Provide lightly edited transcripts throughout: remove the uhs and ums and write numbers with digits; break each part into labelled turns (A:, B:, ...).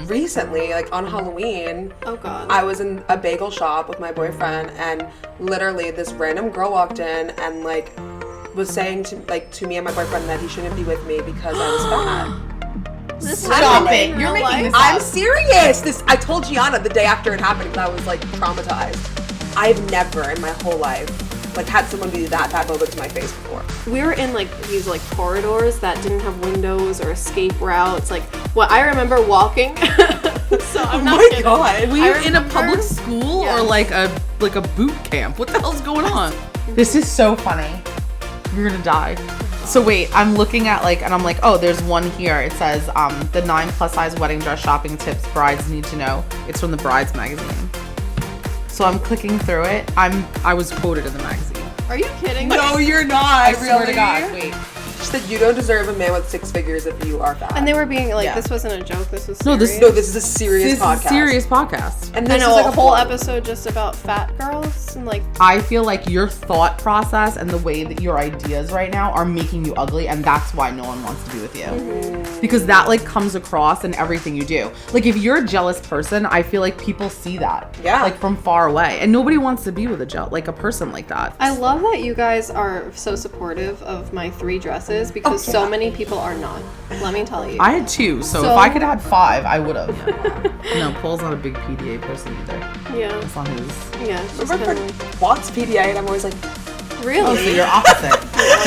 A: recently, like on Halloween.
B: Oh God.
A: I was in a bagel shop with my boyfriend, and literally this random girl walked in and like was saying to me and my boyfriend that he shouldn't be with me because I was fat.
C: Stop it. You're making this
A: I'm
C: up.
A: serious. I told Gianna the day after it happened because I was like traumatized. I've never in my whole life like had someone be that phobic to my face before.
B: We were in like these like corridors that didn't have windows or escape routes. Like what I remember walking. So I'm not kidding.
A: God.
C: Were you in a public school or like a boot camp? What the hell's going on? This is so funny. You're gonna die. So wait, I'm looking at and I'm like, oh, there's one here. It says the 9+ size wedding dress shopping tips brides need to know. It's from the Brides magazine. So I'm clicking through it. I was quoted in the magazine.
B: Are you kidding?
A: No, you're not.
C: I swear to God. Wait.
A: She said you don't deserve a man with 6 figures if you are fat.
B: And they were being like, this wasn't a joke. This was serious.
A: This is a serious podcast.
C: This is a serious podcast.
A: And
B: I
A: this
B: know
A: is like
B: a whole episode just about fat girls and like.
C: I feel like your thought process and the way that your ideas right now are making you ugly, and that's why no one wants to be with you. Because that comes across in everything you do. Like if you're a jealous person, I feel like people see that.
A: Yeah.
C: Like from far away, and nobody wants to be with a person like that.
B: I love that you guys are so supportive of my 3 dresses because so many people are not. Let me tell you.
C: I had 2, so if I could have 5, I would have. No, Paul's not a big PDA person either.
B: Yeah.
C: It's not his.
B: Yeah. It's just
A: My
B: kinda
A: boyfriend wants PDA, and I'm always like,
B: really?
C: Oh, so you're opposite.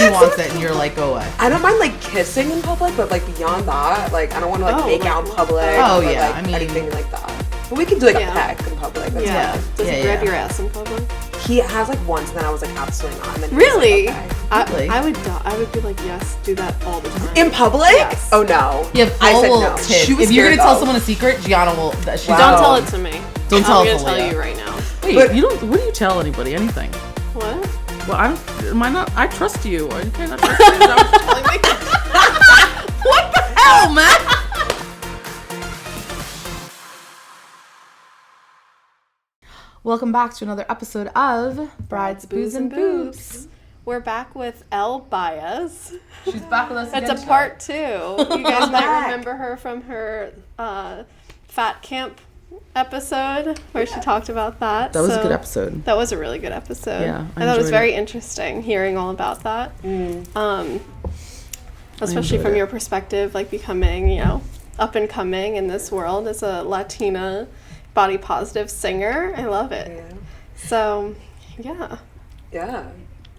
C: He wants it, and you're like, go away.
A: I don't mind like kissing in public, but like beyond that, like I don't want to like make out in public.
C: Oh,
A: or,
C: yeah,
A: like,
C: I mean-
A: anything like that. But we can do like a peck in public. That's
B: Yeah.
A: fine.
B: Does he grab your ass in public?
A: He has like once, and then I was like absolutely not. And then he
B: Really?
A: was like, okay.
C: Really?
B: I would be like, yes, do that all the time.
A: In public?
B: Yes.
A: Oh no.
C: Yeah,
A: I
C: Paul
A: said
C: will
A: no.
C: tip.
A: She was
C: If you're
A: scared,
C: gonna tell
A: though.
C: someone a secret, Gianna will.
A: Wow.
B: Don't tell it to me.
C: Don't tell
B: I'm
C: it
B: gonna
C: to
B: tell
C: Leah.
B: you right now.
C: Wait,
A: But-
C: you don't. What do you tell anybody? Anything?
B: What?
C: Well, I don't. Am I not? I trust you. You cannot trust you. Is that what you're telling me? What the hell, man? Welcome back to another episode of Brides, Booze, and Boobs.
B: We're back with Elle Baez.
C: She's back with us again.
B: It's a part 2. You guys might
A: back.
B: remember her from her fat camp episode where she talked about that.
C: That was a good episode.
B: That was a really good episode.
C: Yeah,
B: I thought it was
C: enjoyed
B: very interesting hearing all about that. Especially from your perspective, like becoming, up and coming in this world as a Latina body positive singer. I love it.
A: Yeah.
B: So, yeah.
A: Yeah.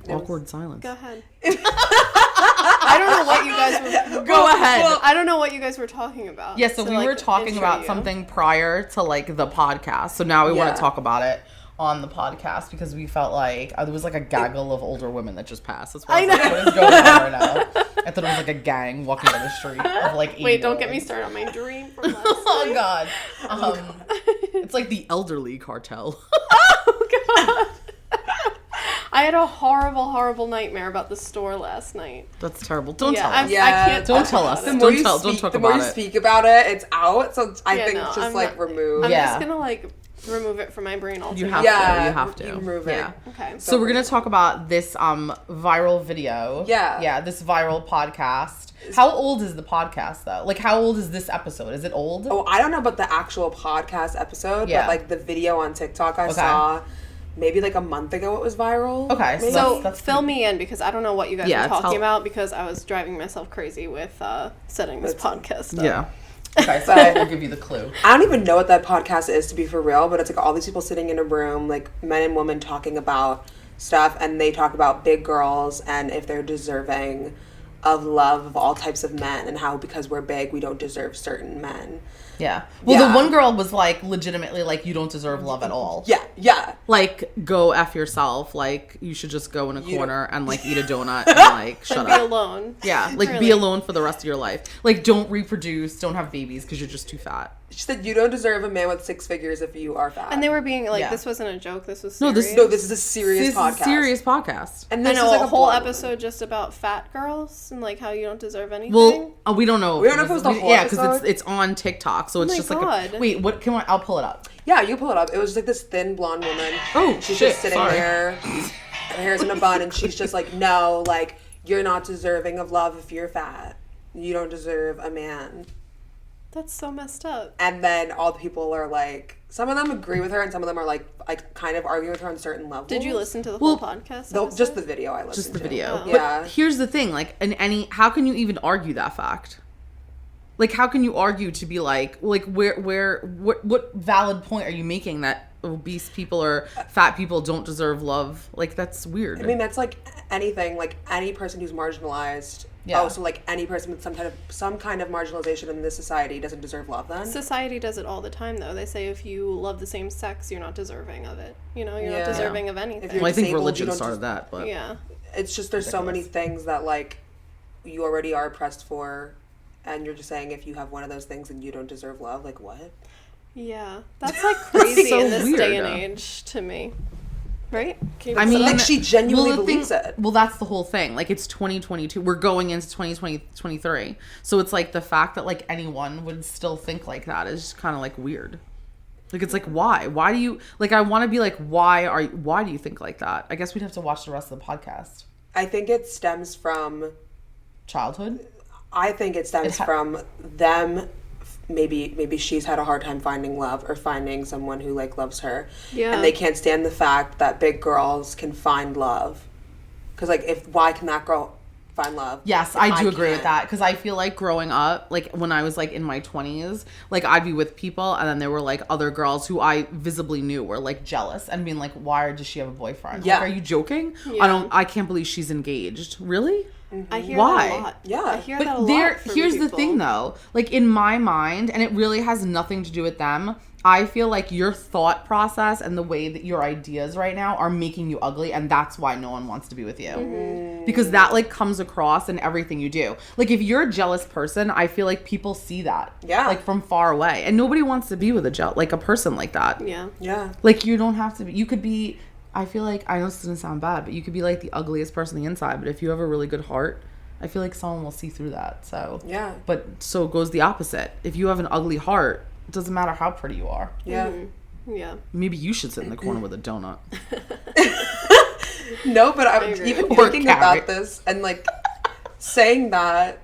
C: Awkward silence.
B: Go ahead. I don't know what you guys were.
C: Go ahead.
B: I don't know what you guys were talking about.
C: Yeah, so we were talking
B: intro
C: about
B: you.
C: something prior to the podcast. So now we want
A: Yeah.
C: to talk about it on the podcast because we felt like there was a gaggle of older women that just passed. That's why I was like, what is going on right now? I thought it was like a gang walking down the street of 80
B: Wait, don't get me started on my dream from last
C: Oh
B: night.
C: God. It's like the elderly cartel.
B: Oh God. I had a horrible, horrible nightmare about the store last night.
C: That's terrible. Don't tell us.
B: I can't
C: Don't
B: talk
C: tell
B: about
C: us.
B: it.
C: Don't talk
A: The more
C: about
A: you
C: it.
A: speak about it, it's out. So I think
B: no,
A: it's just
B: I'm
A: like
B: not-
A: remove.
B: I'm
C: Yeah.
B: just gonna remove it from my brain altogether.
C: You have
A: Yeah,
C: to. You have to.
A: you remove it.
C: Yeah.
B: Okay.
C: So we're gonna talk about this viral video.
A: Yeah.
C: Yeah, this viral podcast. How old is the podcast though? How old is this episode? Is it old?
A: Oh, I don't know about the actual podcast episode,
C: Yeah.
A: but the video on TikTok I saw maybe a month ago it was viral.
C: Okay,
A: maybe.
B: So
C: That's
B: fill me in because I don't know what you guys
C: Yeah,
B: are talking
C: tell-
B: about because I was driving myself crazy with setting this podcast up.
C: Yeah. Okay, so I will give you the clue.
A: I don't even know what that podcast is to be for real, but it's all these people sitting in a room, men and women talking about stuff, and they talk about big girls and if they're deserving of love of all types of men and how because we're big we don't deserve certain men.
C: Yeah. Well,
A: Yeah.
C: the one girl was legitimately you don't deserve love at all.
A: Yeah.
C: Go F yourself. You should just go in a corner and eat a donut and shut
B: And be
C: up.
B: alone.
C: Yeah, be
B: Really.
C: alone for the rest of your life. Don't reproduce, don't have babies because you're just too fat.
A: She said you don't deserve a man with 6 figures if you are fat.
B: And they were being
C: Yeah.
B: this wasn't a joke. This was
C: No,
B: serious.
C: this-
A: this is a serious
C: This
A: podcast.
C: is a serious podcast.
A: And
B: I
A: this
B: know
A: is
B: a whole
A: blonde
B: episode just about fat girls and how you don't deserve anything.
C: Well, we don't know.
A: We don't know if it was the whole
C: Yeah, because
A: episode.
C: it's on TikTok, so it's
B: my
C: just
B: God.
C: wait. What? I'll pull it up.
A: Yeah, you pull it up. It was just this thin blonde woman.
C: Oh,
A: she's
C: shit,
A: just sitting
C: sorry.
A: there. Her hair's in a bun, and she's just no, you're not deserving of love if you're fat. You don't deserve a man.
B: That's so messed up.
A: And then all the people are like, some of them agree with her and some of them are like kind of arguing with her on certain levels.
B: Did you listen to the whole podcast?
A: Just the video I listened to.
C: Just the video.
B: Oh.
C: Yeah. But here's the thing, like, how can you even argue that fact? Like, how can you argue to be like what valid point are you making that obese people or fat people don't deserve love? Like, that's weird.
A: I mean, that's like anything, like any person who's marginalized.
C: Yeah.
A: Oh, so like any person with some kind of marginalization in this society doesn't deserve love then?
B: Society does it all the time, though. They say if you love the same sex, you're not deserving of it. You know, you're not deserving of anything.
A: Well,
C: I think
A: disabled,
C: religion started that, but
B: yeah.
A: It's just there's so many things that like you already are oppressed for, and you're just saying if you have one of those things then you don't deserve love. Like what?
B: Yeah, that's like crazy
C: so
B: in this
C: weird.
B: day and age to me. Right?
C: I mean,
A: like she genuinely believes it.
C: Well, that's the whole thing. Like, it's 2022. We're going into 2023. So it's like the fact that like anyone would still think like that is kind of like weird. Like, it's like, why? Why do you like? I want to be like, why do you think like that? I guess we'd have to watch the rest of the podcast.
A: I think it stems from
C: Childhood.
A: I think it stems from them. Maybe she's had a hard time finding love or finding someone who like loves her.
B: Yeah.
A: And they can't stand the fact that big girls can find love. Because like, why can that girl find love?
C: Yes, I do agree with that. Because I feel like growing up, like when I was like in my 20s, like I'd be with people and then there were like other girls who I visibly knew were like jealous and being like, why does she have a boyfriend?
A: Yeah.
C: Like, are you joking?
B: Yeah.
C: I can't believe she's engaged. Really?
B: I hear
C: Why?
B: that a lot.
A: Yeah.
B: I hear
C: But
B: that a lot from
C: here's the
B: people.
C: thing though, like in my mind, and it really has nothing to do with them, I feel like your thought process and the way that your ideas right now are making you ugly, and that's why no one wants to be with you.
B: Mm-hmm.
C: Because that like comes across in everything you do. Like if you're a jealous person, I feel like people see that.
A: Yeah.
C: Like from far away. And nobody wants to be with a person like that.
B: Yeah.
A: Yeah.
C: Like you don't have to be, you could be, I feel like, I know this doesn't sound bad, but you could be like the ugliest person on the inside, but if you have a really good heart, I feel like someone will see through that. So
A: Yeah.
C: But so goes the opposite. If you have an ugly heart, it doesn't matter how pretty you are.
A: Yeah.
B: Mm-hmm. Yeah.
C: Maybe you should sit in the corner with a donut.
A: No, but I was
B: agree.
A: even
C: Or
A: thinking
C: carrot.
A: about this and like saying that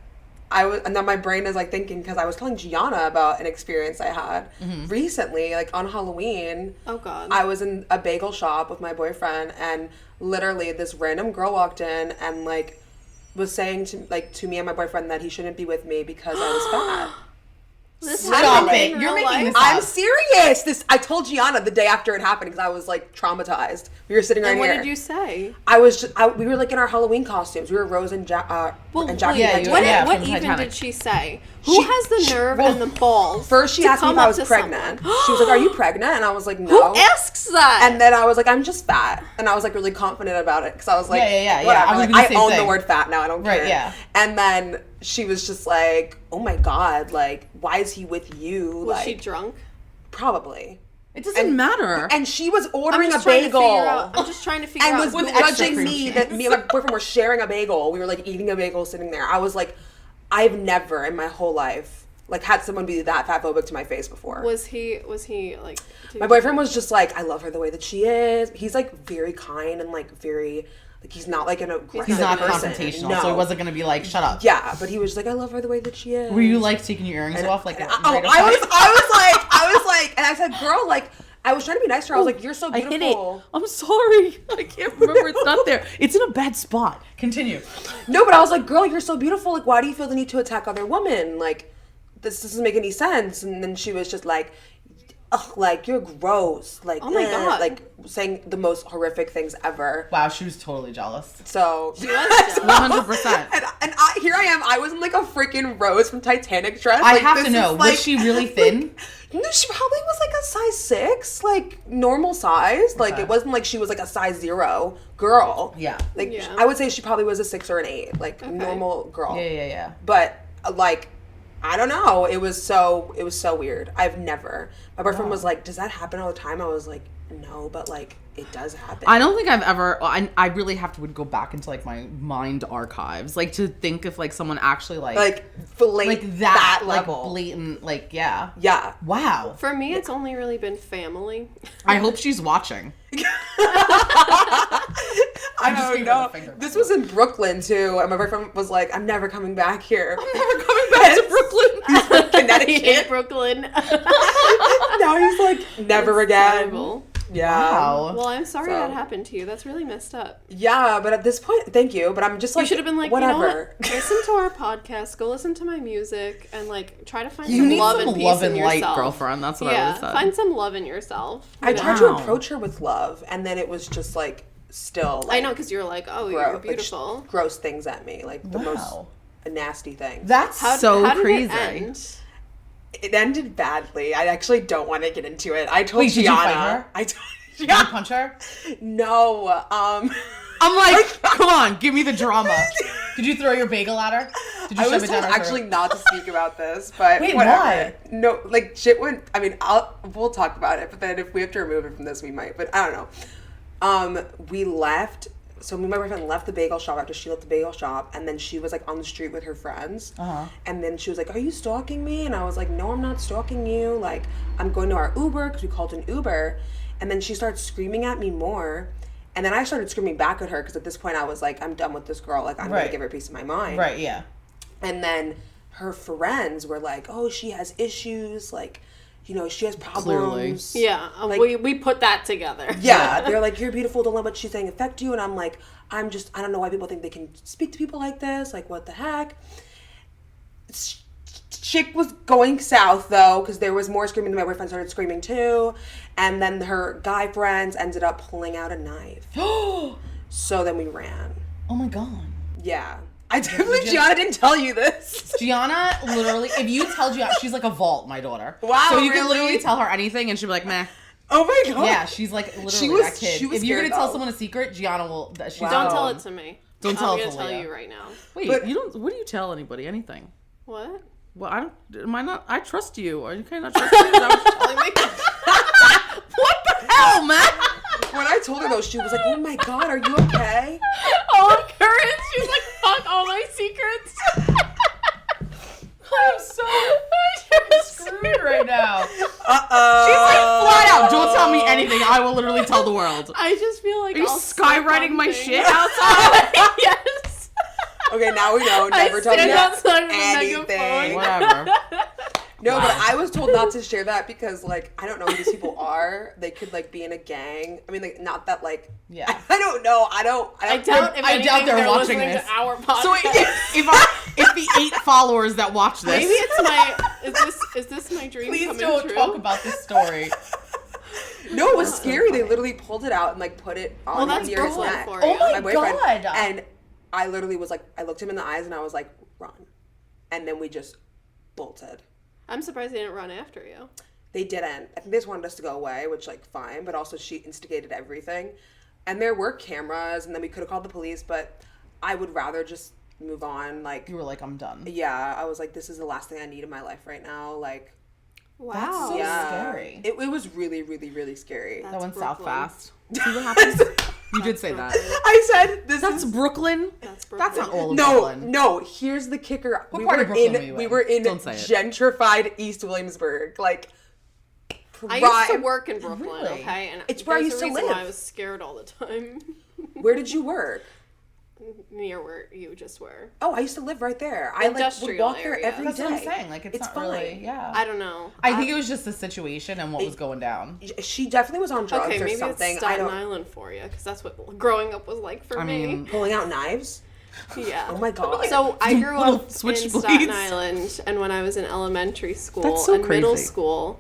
A: and then my brain is like thinking, because I was telling Gianna about an experience I had recently, like on Halloween.
B: Oh God.
A: I was in a bagel shop with my boyfriend, and literally this random girl walked in and like was saying to me and my boyfriend that he shouldn't be with me because I was fat.
B: This
C: Stop
B: happened
C: it.
B: in
C: You're
B: real
C: making
B: life?
C: this
A: I'm
C: up.
A: serious. I told Gianna the day after it happened because I was like traumatized. We were sitting right
B: And what
A: here.
B: did you say?
A: We were like in our Halloween costumes. We were Rose and Jackie.
C: yeah,
A: and
C: you-
B: What,
C: yeah,
B: what
C: from
B: even
C: Titanic.
B: did she say? Who has the nerve and the balls?
A: First, she
B: to
A: asked me
B: come
A: if I
B: up
A: was
B: to
A: pregnant.
B: someone?
A: She was like, "Are you pregnant?" And I was like,
B: Who
A: "No."
B: asks that?
A: And then I was like, "I'm just fat," and I was like really confident about it because I was like,
C: Yeah.
A: whatever.
C: I was
A: Like,
C: gonna
A: I
C: say
A: own
C: same
A: the
C: thing.
A: word fat now. I don't care.
C: Right, yeah.
A: And then she was just like, "Oh my God, like, why is he with you?"
B: was
A: like,
B: she drunk?
A: probably.
C: It doesn't matter.
A: And she was
B: I'm
A: ordering a
B: just trying to
A: bagel.
B: figure out. I'm just trying to figure
A: And
B: out.
A: was
B: who
C: extra
A: judging
C: cream
A: me
C: cheese.
A: that me and my boyfriend were sharing a bagel. We were like eating a bagel sitting there. I was like, I've never in my whole life like had someone be that fatphobic to my face before.
B: Was he like?
A: My boyfriend was just like, I love her the way that she is. He's like very kind and like very like he's not like an aggressive
C: He's not
A: person.
C: confrontational,
A: No.
C: so he wasn't going to be like, shut up.
A: Yeah, but he was just like, I love her the way that she is.
C: Were you like taking your earrings off? Like,
A: And
C: right
A: I was like, and I said, girl, like, I was trying to be nice to her. I was like, you're so
C: I
A: beautiful.
C: hit it. I'm sorry. I can't remember. It's not there. It's in a bad spot. Continue.
A: No, but I was like, girl, you're so beautiful. Like, why do you feel the need to attack other women? Like, this doesn't make any sense. And then she was just like, ugh, like, you're gross. Like,
B: Oh my God.
A: like, saying the most horrific things ever.
C: Wow, she was totally jealous.
A: So,
B: She was jealous.
C: 100%.
A: and here I am. I was in like a freaking Rose from Titanic dress.
C: I
A: Like,
C: have
A: this
C: to know,
A: is, like-
C: was she really thin?
A: No, she probably was like a size 6, like normal size. Like
C: Okay.
A: it wasn't like she was like a size 0 girl.
C: Yeah.
A: Like
B: Yeah.
A: I would say she probably was a 6 or an 8, like normal girl.
C: Yeah.
A: But like I don't know. It was so weird. I've never. My boyfriend was like, "Does that happen all the time?" I was like, "No, but like it does happen."
C: I don't think I've ever, I really have to would go back into like my mind archives, like to think if like someone actually like that
A: level.
C: like blatant, like, yeah.
A: Yeah.
C: Wow.
B: For me, it's only really been family.
C: I hope she's watching.
A: I
C: just
A: don't
C: gave her
A: know.
C: the finger.
A: This was in Brooklyn too, and my boyfriend was like, "I'm never coming back here."
C: I'm never coming back to Brooklyn. Brooklyn.
A: He's from
B: I hate
A: Connecticut.
B: Brooklyn.
A: Now he's like, never
B: It's
A: again.
B: terrible.
A: Yeah.
C: Wow.
B: Well, I'm sorry
A: So-
B: that happened to you. That's really messed up.
A: Yeah, but at this point, thank you. But I'm just like,
B: You should have been like,
A: whatever.
B: you know what? Listen to our podcast. Go listen to my music, and like try to find
C: You
B: some
C: need
B: love
C: some
B: and peace
C: love
B: in
C: and light,
B: yourself.
C: girlfriend. That's what I
B: Yeah,
C: would say.
B: find some love in yourself.
A: I
B: you know?
A: tried to
C: Wow.
A: approach her with love, and then it was just like, still. Like,
B: I know, because you're like, oh,
A: gro-
B: you're
A: like,
B: beautiful.
A: gross things at me, like the most
C: Wow.
A: nasty things.
C: That's
B: How
C: so
B: did
C: crazy.
B: it end?
A: It ended badly. I actually don't want to get into it. I told
C: Wait, did you fight
A: Gianna.
C: her?
A: I told.
C: Did you punch her?
A: No.
C: I'm like, come on, give me the drama. Did you throw your bagel at her? Did you
A: I
C: shove
A: was
C: it
A: told
C: down her
A: actually
C: throat?
A: not to speak about this, but
C: Wait,
A: whatever.
C: why?
A: No, like shit went. I mean, we'll talk about it, but then if we have to remove it from this, we might. But I don't know. We left. So me and my boyfriend left the bagel shop after she left the bagel shop, and then she was like on the street with her friends. And then she was like, "Are you stalking me?" And I was like, "No, I'm not stalking you. Like, I'm going to our Uber because we called an Uber." And then she started screaming at me more. And then I started screaming back at her because at this point I was like, I'm done with this girl. Like, I'm going
C: Right.
A: to give her a piece of my mind.
C: Right, yeah.
A: And then her friends were like, oh, she has issues. Like, you know, she has problems.
B: Yeah,
A: Like-
B: we put that together.
A: Yeah. They're like, you're beautiful. Don't let what she's saying affect you. And I'm like, I don't know why people think they can speak to people like this. Like, what the heck? Shit was going south though, because there was more screaming. My boyfriend started screaming too, and then her guy friends ended up pulling out a knife. So then we ran.
C: Oh my god.
A: Yeah, I can't believe Gianna didn't tell you this.
C: Gianna, literally, if you tell Gianna, she's like a vault, my daughter.
A: Wow,
C: So you can
A: really?
C: literally tell her anything and she'll be like, meh.
A: Oh my god.
C: Yeah, she's like literally
A: She was-
C: that kid.
A: she was
C: If you're
A: scared,
C: gonna tell
A: though.
C: someone a secret, Gianna will. She's
A: Wow.
B: Don't tell it to me.
C: Don't tell
B: I'm
C: it
B: gonna
C: to
B: tell
C: Leah.
B: you right now.
C: Wait,
A: But-
C: you don't. What do you tell anybody? Anything?
B: What?
C: Well, I don't. Am I not? I trust you. Or you kind of trust me? Is that what you're telling me? What the hell, man?
A: When I told her though, she was like, "Oh my god, are you okay?"
B: Oh, Corinne, she's like, fuck all my secrets.
C: I'm so screwed right now.
A: Uh-oh.
C: She's like flat out. Don't tell me anything. I will literally tell the world.
B: I just feel like
C: Are you
B: I'll step
C: skywriting
B: on
C: my
B: things.
C: shit outside?
B: Yes.
A: Okay, now we know. Never
B: I
A: tell me
B: stand outside with a
A: anything.
B: megaphone.
C: Whatever.
A: No, but
C: Wow.
A: I was told not to share that because, like, I don't know who these people are. They could, like, be in a gang. I mean, like, not that, like,
C: Yeah.
A: I don't know. I don't.
B: I doubt. If
C: I
B: anything,
C: doubt they're watching
B: listening
C: this.
B: To our podcast.
C: So if the 8 followers that watch this,
B: maybe it's my. Is this my dream
C: please
B: coming
C: don't
B: true?
C: talk about this story.
A: No, it was scary. They literally pulled it out and, like, put it on
B: Well, that's
A: Near's
B: Brooklyn
A: neck.
B: for you.
C: Oh my
A: boyfriend.
C: God.
A: And I literally was like, I looked him in the eyes and I was like, run. And then we just bolted.
B: I'm surprised they didn't run after you.
A: They didn't. I think they just wanted us to go away, which, like, fine. But also, she instigated everything. And there were cameras, and then we could have called the police, but I would rather just move on. Like,
C: You were like, I'm done.
A: yeah, I was like, this is the last thing I need in my life right now. Like,
B: Wow.
C: so
A: yeah.
C: scary.
A: It was really, really, really scary.
C: That went south
B: Brooklyn.
C: fast. See what happens? You did say that.
A: I said, this
C: That's
A: is...
C: Brooklyn.
B: That's Brooklyn.
C: That's not all of
A: No,
C: Brooklyn.
A: no, here's the kicker.
C: What part of Brooklyn
A: we were in
C: Don't say it.
A: gentrified East Williamsburg. Like,
B: I used to
A: prime-
B: work in Brooklyn,
C: Really?
B: okay? And
A: It's where I
B: there's
A: used
B: a
A: to
B: reason
A: live.
B: why I was scared all the time.
A: Where did you work?
B: Near where you just were.
A: Oh, I used to live right there. I like would
B: Industrial
A: walk there
B: area.
A: every day.
C: That's what I'm saying. Like, it's not
A: fine.
C: really, yeah.
B: I don't know.
C: I think it was just the situation and what was going down.
A: She definitely was on drugs
B: Okay,
A: or
B: maybe
A: something.
B: it's
A: I
B: Staten
A: don't.
B: Island for you, because that's what growing up was like for
C: I
B: me.
C: mean,
A: Pulling out knives.
B: Yeah.
A: Oh my god.
B: So I grew
C: Little
B: up in
C: switchblades.
B: Staten Island, and when I was in elementary school
C: That's so
B: and middle
C: crazy.
B: school,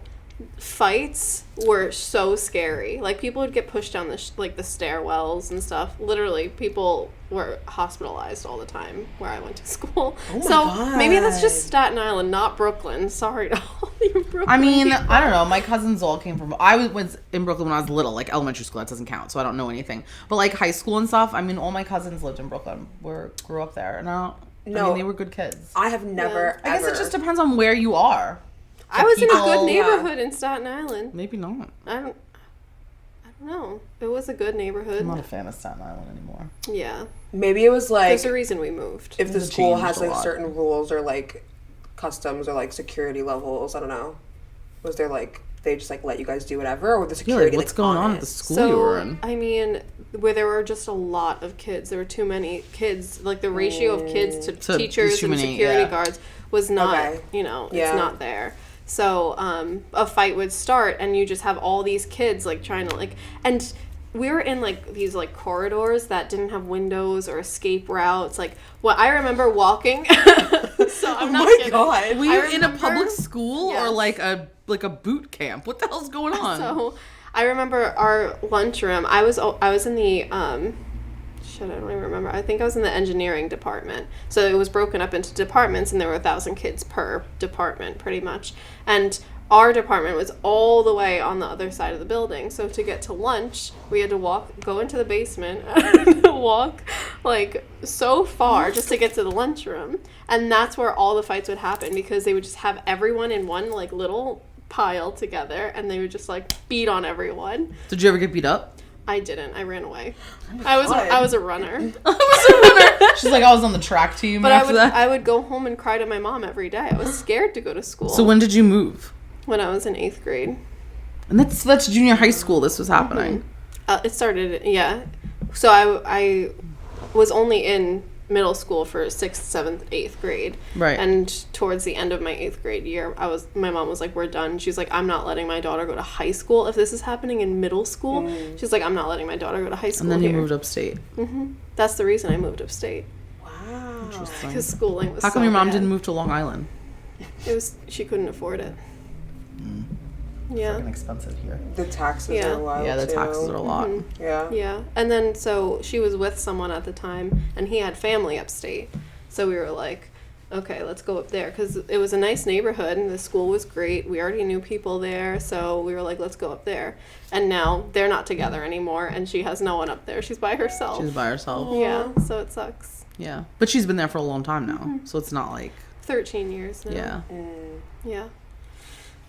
B: fights were so scary. Like people would get pushed down the the stairwells and stuff. Literally, people were hospitalized all the time where I went to school.
A: Oh my
B: so maybe that's just
A: God.
B: Staten Island, not Brooklyn. Sorry to all you Brooklyn.
C: I mean,
B: people.
C: I don't know. My cousins all came from. I was in Brooklyn when I was little, like elementary school. That doesn't count, so I don't know anything. But like high school and stuff, I mean, all my cousins lived in Brooklyn. Grew up there, and I
A: No.
C: mean, they were good kids.
A: I have never.
C: I guess
A: ever.
C: it just depends on where you are.
B: I was in a
C: people-
B: good
A: yeah.
B: neighborhood in Staten Island.
C: Maybe not.
B: I don't know. It was a good neighborhood.
C: I'm not a fan of Staten Island anymore.
B: Yeah.
A: Maybe it was like
B: There's a reason we moved.
A: if the
C: It's
A: school
C: changed
A: has
C: a
A: like
C: lot.
A: certain rules or like customs or like security levels. I don't know. Was there like they just like let you guys do whatever, or the security?
C: Like, what's going on at the school you were in?
B: I mean, where there were just a lot of kids. There were too many kids. Like the ratio of kids to teachers and security guards was not, it's not there. So a fight would start, and you just have all these kids like trying to and we were in like these like corridors that didn't have windows or escape routes. Like I remember walking. So I'm not kidding.
A: God.
C: Were you in a public school or like a boot camp? What the hell's going on?
B: So I remember our lunchroom. I was in the I don't even remember. I think I was in the engineering department. So it was broken up into departments, and there were 1,000 kids per department, pretty much. And our department was all the way on the other side of the building. So to get to lunch, we had to go into the basement, and walk like so far just to get to the lunchroom. And that's where all the fights would happen, because they would just have everyone in one like little pile together, and they would just like beat on everyone.
C: Did you ever get beat up?
B: I didn't. I ran away. I was a runner.
C: She's like, I was on the track team.
B: But
C: after that.
B: I would go home and cry to my mom every day. I was scared to go to school.
C: So when did you move?
B: When I was in 8th grade.
C: And that's junior high school. This was happening.
B: It started, yeah. So I was only in middle school for 6th, 7th, 8th grade.
C: Right.
B: And towards the end of my 8th grade year, my mom was like, we're done. She's like, I'm not letting my daughter go to high school. If this is happening in middle school, she's like, I'm not letting my daughter go to high school.
C: And then you moved upstate.
B: That's the reason I moved upstate.
A: Wow.
C: Interesting.
B: Because schooling was
C: How come
B: so
C: your mom
B: bad.
C: didn't move to Long Island?
B: She couldn't afford it. Yeah.
C: Fucking expensive here.
A: The taxes are wild.
C: Yeah, the taxes are a lot.
A: Yeah.
B: Yeah. And then so she was with someone at the time, and he had family upstate. So we were like, okay, let's go up there, because it was a nice neighborhood and the school was great. We already knew people there, so we were like, let's go up there. And now they're not together anymore, and she has no one up there. She's by herself.
C: She's by herself.
B: Yeah, so it sucks.
C: Yeah. But she's been there for a long time now, so it's not like...
B: 13 years now.
C: Yeah.
B: Yeah.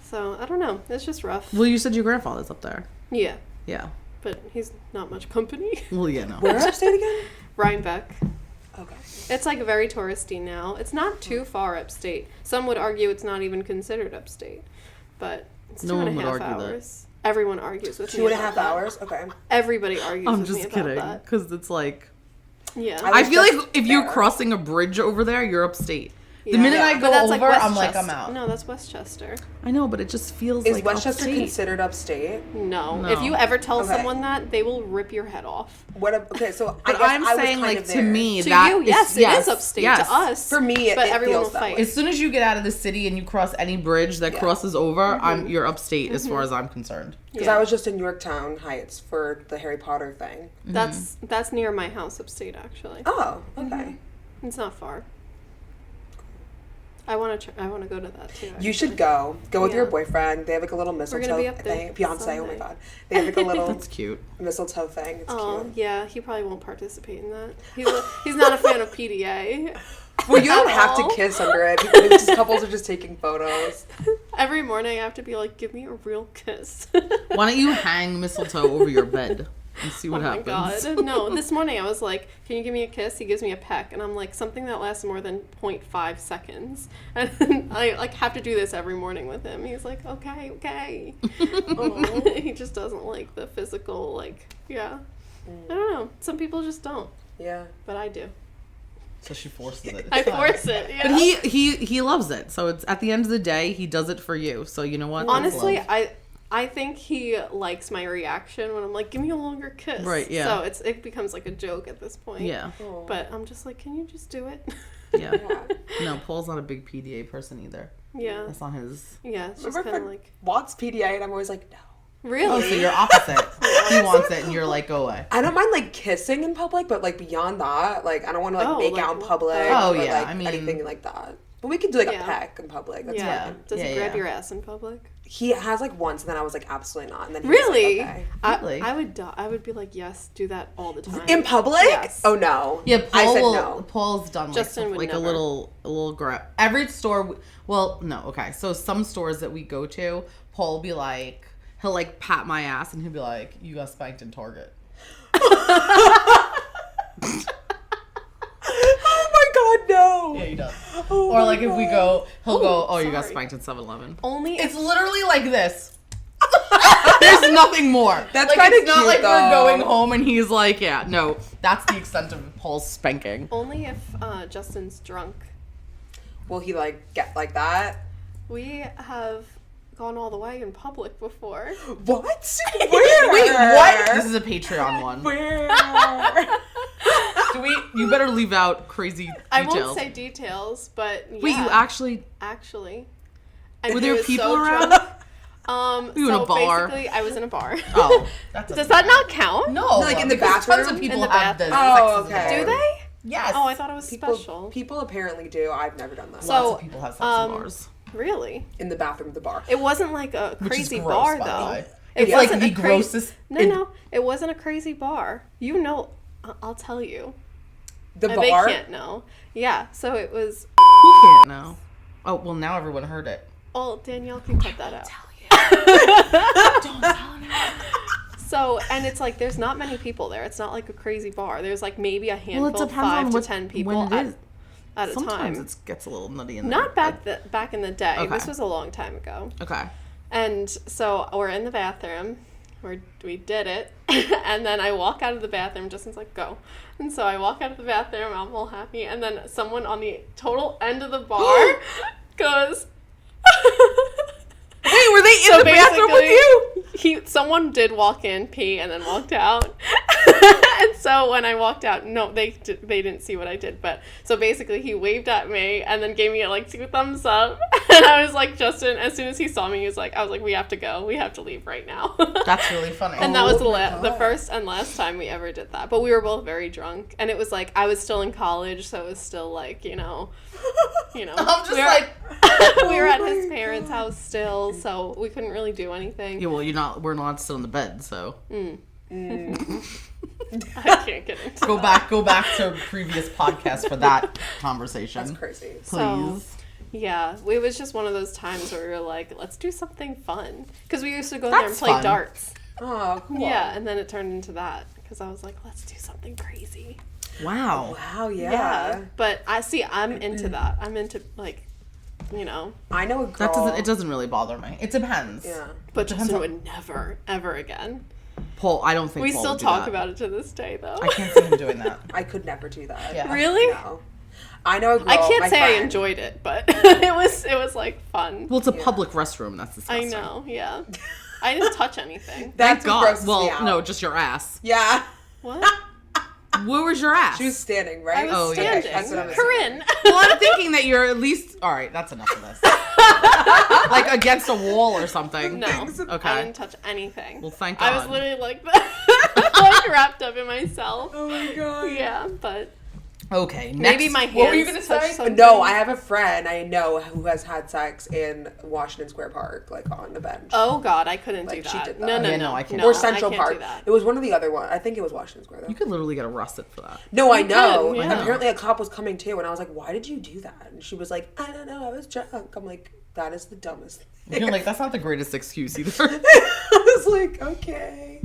B: So, I don't know. It's just rough.
C: Well, you said your grandfather's up there.
B: Yeah.
C: Yeah.
B: But he's not much company.
C: Well, yeah, no.
A: Where upstate again?
B: Rhinebeck.
A: Okay.
B: It's like very touristy now. It's not too far upstate. Some would argue it's not even considered upstate. But it's
C: No
B: 2.5
C: one would argue
B: hours. Everyone argues with me.
A: 2.5 hours? Okay.
B: Everybody argues
C: I'm
B: with me
C: just
B: about
C: kidding,
B: that.
C: because it's like...
B: Yeah.
C: I feel
A: just
C: like if you're
A: there.
C: crossing a bridge over there, you're upstate. The
B: Yeah.
C: minute I
B: But
C: go
B: that's
C: over,
B: like
C: I'm like, I'm
B: Westchester.
C: out.
B: No, that's Westchester.
C: I know, but it just feels
A: Is
C: like
A: Westchester
C: upstate.
A: considered upstate?
B: No.
C: No.
B: If you ever tell
A: Okay.
B: someone that, they will rip your head off.
A: Okay, so
C: But
A: I guess
C: I'm
A: I was
C: saying,
A: kind
C: like,
A: of
C: to
A: there.
C: me,
B: To
C: that
B: you,
C: is-
B: yes, it is upstate.
C: yes.
B: To us.
A: For me,
B: but
A: it
B: everyone
A: feels
B: will
A: that
B: fight.
A: way.
C: As soon as you get out of the city and you cross any bridge that crosses over, you're upstate as far as I'm concerned.
A: Because I was just in Yorktown Heights for the Harry Potter thing.
B: That's near my house upstate, actually.
A: Oh, okay.
B: It's not far. I want to go to that too.
A: You should go. Go with your boyfriend. They have like a little
B: gonna
A: mistletoe
B: be up there
A: thing. Beyonce, oh my
B: Sunday.
A: god. They have like a little
C: That's cute.
A: mistletoe thing. It's
B: Oh,
A: cute.
B: yeah, he probably won't participate in that. He's not a fan of PDA.
A: Well, you don't
B: At
A: have
B: all.
A: to kiss under it. Because couples are just taking photos.
B: Every morning I have to be like, give me a real kiss.
C: Why don't you hang mistletoe over your bed and see what happens?
B: Oh my god. No, this morning I was like, can you give me a kiss? He gives me a peck. And I'm like, something that lasts more than 0.5 seconds. And I like have to do this every morning with him. He's like, okay. He just doesn't like the physical, like, yeah. I don't know. Some people just don't.
A: Yeah.
B: But I do.
C: So she forces it.
B: I force it, yeah.
C: But he loves it. So it's at the end of the day, he does it for you. So you know what? That's
B: Honestly,
C: love.
B: I think he likes my reaction when I'm like, give me a longer kiss.
C: Right, yeah.
B: So it becomes like a joke at this point.
C: Yeah.
B: But I'm just like, can you just do it?
C: Yeah. No, Paul's not a big PDA person either.
B: Yeah.
C: That's not his.
B: Yeah, it's
A: My
B: just kind of
A: boyfriend
B: like,
A: wants PDA, and I'm always like, no.
B: really?
C: Oh, so you're opposite. He wants it, and you're like, go away.
A: I don't mind like kissing in public, but like beyond that, like I don't want to like
B: Oh,
A: make
B: like,
A: out in public.
C: Oh,
A: or,
C: yeah,
A: like,
C: I mean-
A: anything like that. But we could do like
B: Yeah.
A: a peck in public. That's
B: Yeah.
A: fine.
B: Does he
C: Yeah,
B: grab
C: yeah.
B: your ass in public?
A: He has like once, and then I was like absolutely not. And then he was,
B: Really?
A: like, okay.
C: Really?
B: I would die. I would be like, yes, do that all the time.
A: In public?
B: Yes.
A: Oh no.
C: Yeah,
A: I
C: Paul
A: said
C: will.
A: no.
C: Paul's done like,
B: Justin would
C: like a
B: never.
C: little grab. Every store. Well, no, okay. So some stores that we go to, Paul will be like, he'll like pat my ass, and he'll be like, "You got spanked in Target."
A: Oh my god, no. no.
C: Yeah, he does.
A: Oh
C: Or
A: my
C: like if we go, he'll go, oh, you got
B: sorry.
C: spanked at 7-Eleven.
B: Only
C: It's literally like this. There's nothing more.
A: That's
C: like,
A: kinda
C: it's not
A: cute,
C: like
A: though.
C: we're going home and he's like, yeah, no. That's the extent of Paul's spanking.
B: only if Justin's drunk.
A: Will he like get like that?
B: We have gone all the way in public before.
A: What? Where?
C: Wait, what? This is a Patreon one.
A: Where?
C: You better leave out crazy details.
B: I won't say details, but yeah.
C: Wait, you actually...
B: And
C: Were
B: he
C: there
B: was
C: people
B: so
C: around?
B: drunk.
C: You in a bar?
B: Basically, I was in a bar.
C: Oh. That
B: Does that not count?
C: No.
A: Like in the
C: because
A: bathroom?
C: Tons of people
B: In the
C: have
B: bathroom.
C: this.
A: Oh,
C: sex in the
A: okay.
B: Do
C: bar.
B: they?
C: Yes.
B: Oh, I thought it was special.
A: People apparently do. I've never done that.
B: So-
C: Lots of people have sex in bars.
B: Really?
A: In the bathroom of the bar.
B: It wasn't like a
C: Which is
B: crazy
C: gross,
B: bar,
C: by the
B: though.
C: way.
B: It
C: It's like
B: wasn't
C: the
B: a cra-
C: grossest...
B: No, it wasn't a crazy bar. You know, I'll tell you.
A: The
B: And they
A: bar?
B: can't know. Yeah, so it was...
C: Who can't know? Oh, well, now everyone heard it.
B: Oh, Danielle can cut that out.
C: Don't tell me.
B: So, and it's like, there's not many people there. It's not like a crazy bar. There's like maybe a handful,
C: Well, it depends
B: 5
C: on
B: to
C: what,
B: 10 people
C: when it is.
B: at a
C: Sometimes
B: time.
C: it gets a little nutty in there.
B: Not back in the day.
C: Okay.
B: This was a long time ago.
C: Okay.
B: And so we're in the bathroom. We did it. And then I walk out of the bathroom. Justin's like, go. And so I walk out of the bathroom. I'm all happy. And then someone on the total end of the bar goes...
C: Wait, were they in the bathroom with you?
B: Someone did walk in, pee, and then walked out. And so when I walked out, no, they didn't see what I did. But so basically, he waved at me and then gave me like 2 thumbs up. And I was like, Justin. As soon as he saw me, he was like, I was like, we have to go. We have to leave right now.
C: That's really funny.
B: And that was
A: Oh my
B: the
A: God.
B: first and last time we ever did that. But we were both very drunk, and it was like I was still in college, so it was still like you know.
C: I'm just
B: we were,
C: like...
B: we were at
A: Oh
B: his
A: my
B: parents' house still, so we couldn't really do anything.
C: Yeah, well, we're not still in the bed, so...
B: I can't get into
C: Go back to previous podcast for that conversation.
A: That's crazy.
C: Please.
B: So, yeah, it was just one of those times where we were like, let's do something fun. Because we used to go there and
C: That's
B: play
C: fun.
B: darts.
A: Oh, cool.
B: Yeah, and then it turned into that. Because I was like, let's do something crazy.
C: Wow.
A: Wow, yeah.
B: But I'm into that. I'm into, like, you know.
A: I know a girl.
C: It doesn't really bother me. It depends.
A: Yeah.
B: But
C: Depends
B: Justin
C: on-
B: would never, ever again.
C: Paul, I don't think
B: We
C: Paul
B: still
C: would do
B: talk
C: that.
B: about it to this day, though.
C: I can't see him doing that.
A: I could never do that.
C: Yeah.
B: Really?
A: No. I know a girl.
B: I can't
A: my
B: say I
A: friend.
B: enjoyed it, but it was like fun.
C: Well, it's a
A: Yeah.
C: public restroom. That's
B: I
C: disgusting.
B: know, yeah. I didn't touch anything.
A: That's
C: Thank
A: what
C: God.
A: grosses me
C: Well,
A: out.
C: no, just your ass.
A: Yeah.
B: What?
C: Where was your ass?
A: She was standing,
B: I
A: right?
B: was
C: Oh, yeah.
B: standing.
A: That's what I'm
B: Corinne.
C: Well, I'm thinking that you're at least... All right, that's enough of this. Like against a wall or something.
B: No,
C: Okay.
B: I didn't touch anything.
C: Well, thank
B: I was
C: God.
B: literally like like wrapped up in myself.
A: Oh my god.
B: Yeah, but
C: Okay, next.
B: maybe my hands.
C: What were you gonna
B: touched
C: say?
B: something.
A: No, I have a friend I know who has had sex in Washington Square Park, like on the bench.
B: Oh God, I couldn't do
A: Like, she
B: that.
A: did that.
B: No,
C: Yeah, no, I can't.
B: No,
A: Or Central
B: I can't
A: Park.
B: Do that.
A: It was one of the other one. I think it was Washington Square though.
C: You could literally get arrested for that.
A: No, I
B: You
A: know.
B: could,
A: And
B: yeah.
A: apparently a cop was coming too, and I was like, "Why did you do that?" And she was like, "I don't know. I was drunk." I'm like, "That is the dumbest thing."
C: You're like, that's not the greatest excuse either.
A: I was like, "Okay."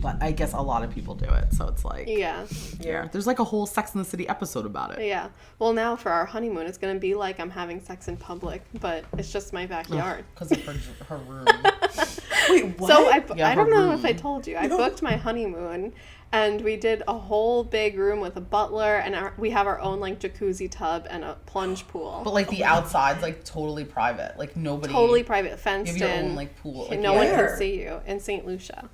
C: But I guess a lot of people do it, so it's like...
B: Yeah,
C: Yeah. There's like a whole Sex and the City episode about it.
B: yeah. Well, now for our honeymoon, it's gonna be like I'm having sex in public, but it's just my backyard.
C: Because of her room.
A: Wait, what?
B: So
C: Yeah,
B: I don't
C: her
B: know if I
C: room.
B: told you. I booked my honeymoon, and we did a whole big room with a butler, and we have our own like jacuzzi tub and a plunge pool.
C: But like the outside's like totally private. Like nobody...
B: Totally private, fenced
C: You have your
B: in.
C: own like pool. Like,
B: No one
A: Where?
B: can see you in St. Lucia.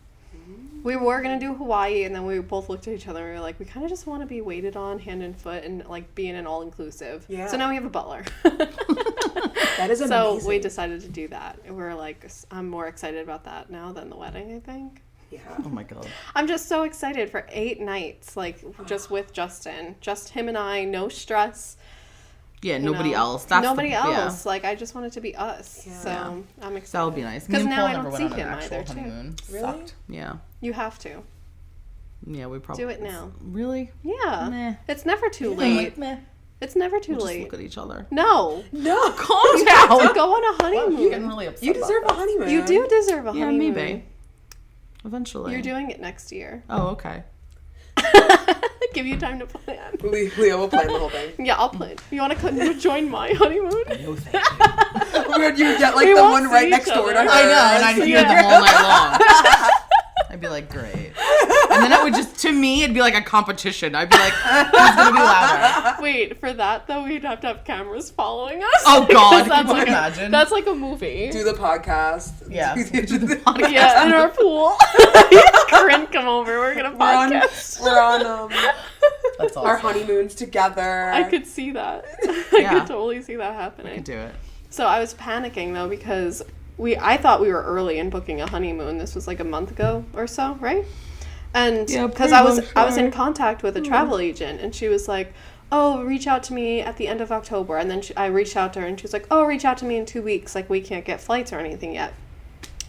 B: We were gonna do Hawaii, and then we both looked at each other and we were like, we kind of just want to be waited on hand and foot and like be in an all inclusive.
A: Yeah.
B: So now we have a butler.
A: That is amazing.
B: So we decided to do that. And we're like, I'm more excited about that now than the wedding, I think.
A: Yeah.
C: Oh my God.
B: I'm just so excited for 8 nights, like just with Justin, just him and I, no stress.
C: Yeah,
B: you
C: nobody
B: know.
C: else. That's
B: nobody
C: yeah.
B: else. Like I just want it to be us.
A: Yeah.
B: So I'm excited.
C: That would be nice. Me
B: Because
C: and
B: now
C: Paul
B: I
C: never
B: don't
C: went
B: see
C: on an
B: him
C: actual
B: either, too.
C: honeymoon.
A: Really?
C: Sucked. Yeah.
B: You have to
C: Yeah, we probably...
B: do it now.
C: Really?
B: Yeah,
C: Meh.
B: it's never too
C: I'm
B: late.
C: like, meh.
B: It's never too
C: We'll just
B: late.
C: look at each other.
B: No,
A: No.
C: Calm
B: you
C: down.
B: have to go on a
C: Wow,
B: honeymoon.
C: you're getting really upset.
A: You deserve a
C: about
A: honeymoon.
B: You do deserve a
C: that. Yeah,
B: honeymoon.
C: maybe. Eventually.
B: You're doing it next year.
C: Oh, okay.
B: Give you time to plan.
A: Leo will plan the whole thing.
B: Yeah, I'll plan. You want to join my honeymoon?
C: No, thank you.
A: Oh my God, you get like
B: We
A: the
B: won't
A: one
B: see
A: right
B: each
A: next door to
B: other.
A: her.
C: I know, and I'd hear them all night long. I'd be like, great. And then it would just, to me, it'd be like a competition. I'd be like, who's going to be louder?
B: Wait, for that though, we'd have to have cameras following us.
C: Oh, God.
B: Because
C: Can you imagine?
B: That's like a movie.
A: Do the podcast.
C: Yeah.
A: Do the
C: podcast.
B: Yeah, in our pool. Corinne, come over. We're gonna podcast.
A: We're on
C: That's awesome.
A: our honeymoons together.
B: I could see that.
C: Yeah.
B: I could totally see that
C: I
B: happening.
C: could do it.
B: So I was panicking though because I thought we were early in booking a honeymoon. This was like a month ago or so, right? And
C: Yeah,
B: because I was in contact with a travel agent, and she was like, "Oh, reach out to me at the end of October." And then I reached out to her, and she was like, "Oh, reach out to me in 2 weeks. Like we can't get flights or anything yet."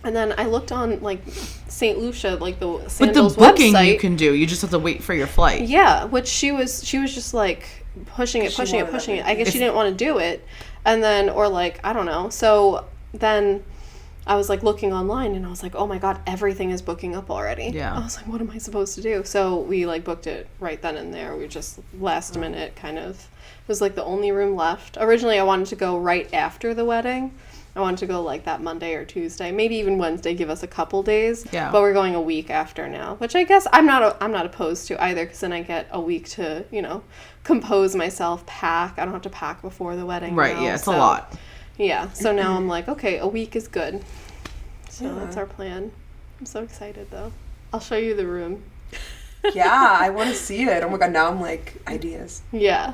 B: And then I looked on like St. Lucia, like the Sandals
C: But the booking
B: website.
C: you can do. You just have to wait for your flight.
B: Yeah, which she was just like pushing it. I guess she didn't want to do it. And then, or like, I don't know. So then I was like looking online, and I was like, oh my God, everything is booking up already.
C: Yeah.
B: I was like, what am I supposed to do? So we like booked it right then and there. We just last minute kind of, it was like the only room left. Originally I wanted to go right after the wedding. I wanted to go like that Monday or Tuesday, maybe even Wednesday, give us a couple days.
C: Yeah.
B: But we're going a week after now, which I guess I'm not opposed to either, because then I get a week to, compose myself, pack. I don't have to pack before the wedding.
C: Right,
B: now,
C: yeah, it's
B: so,
C: a lot.
B: Yeah, so now I'm like, okay, a week is good. So that's our plan. I'm so excited though. I'll show you the room.
A: Yeah, I want to see it. Oh my God, now I'm like, ideas.
B: Yeah.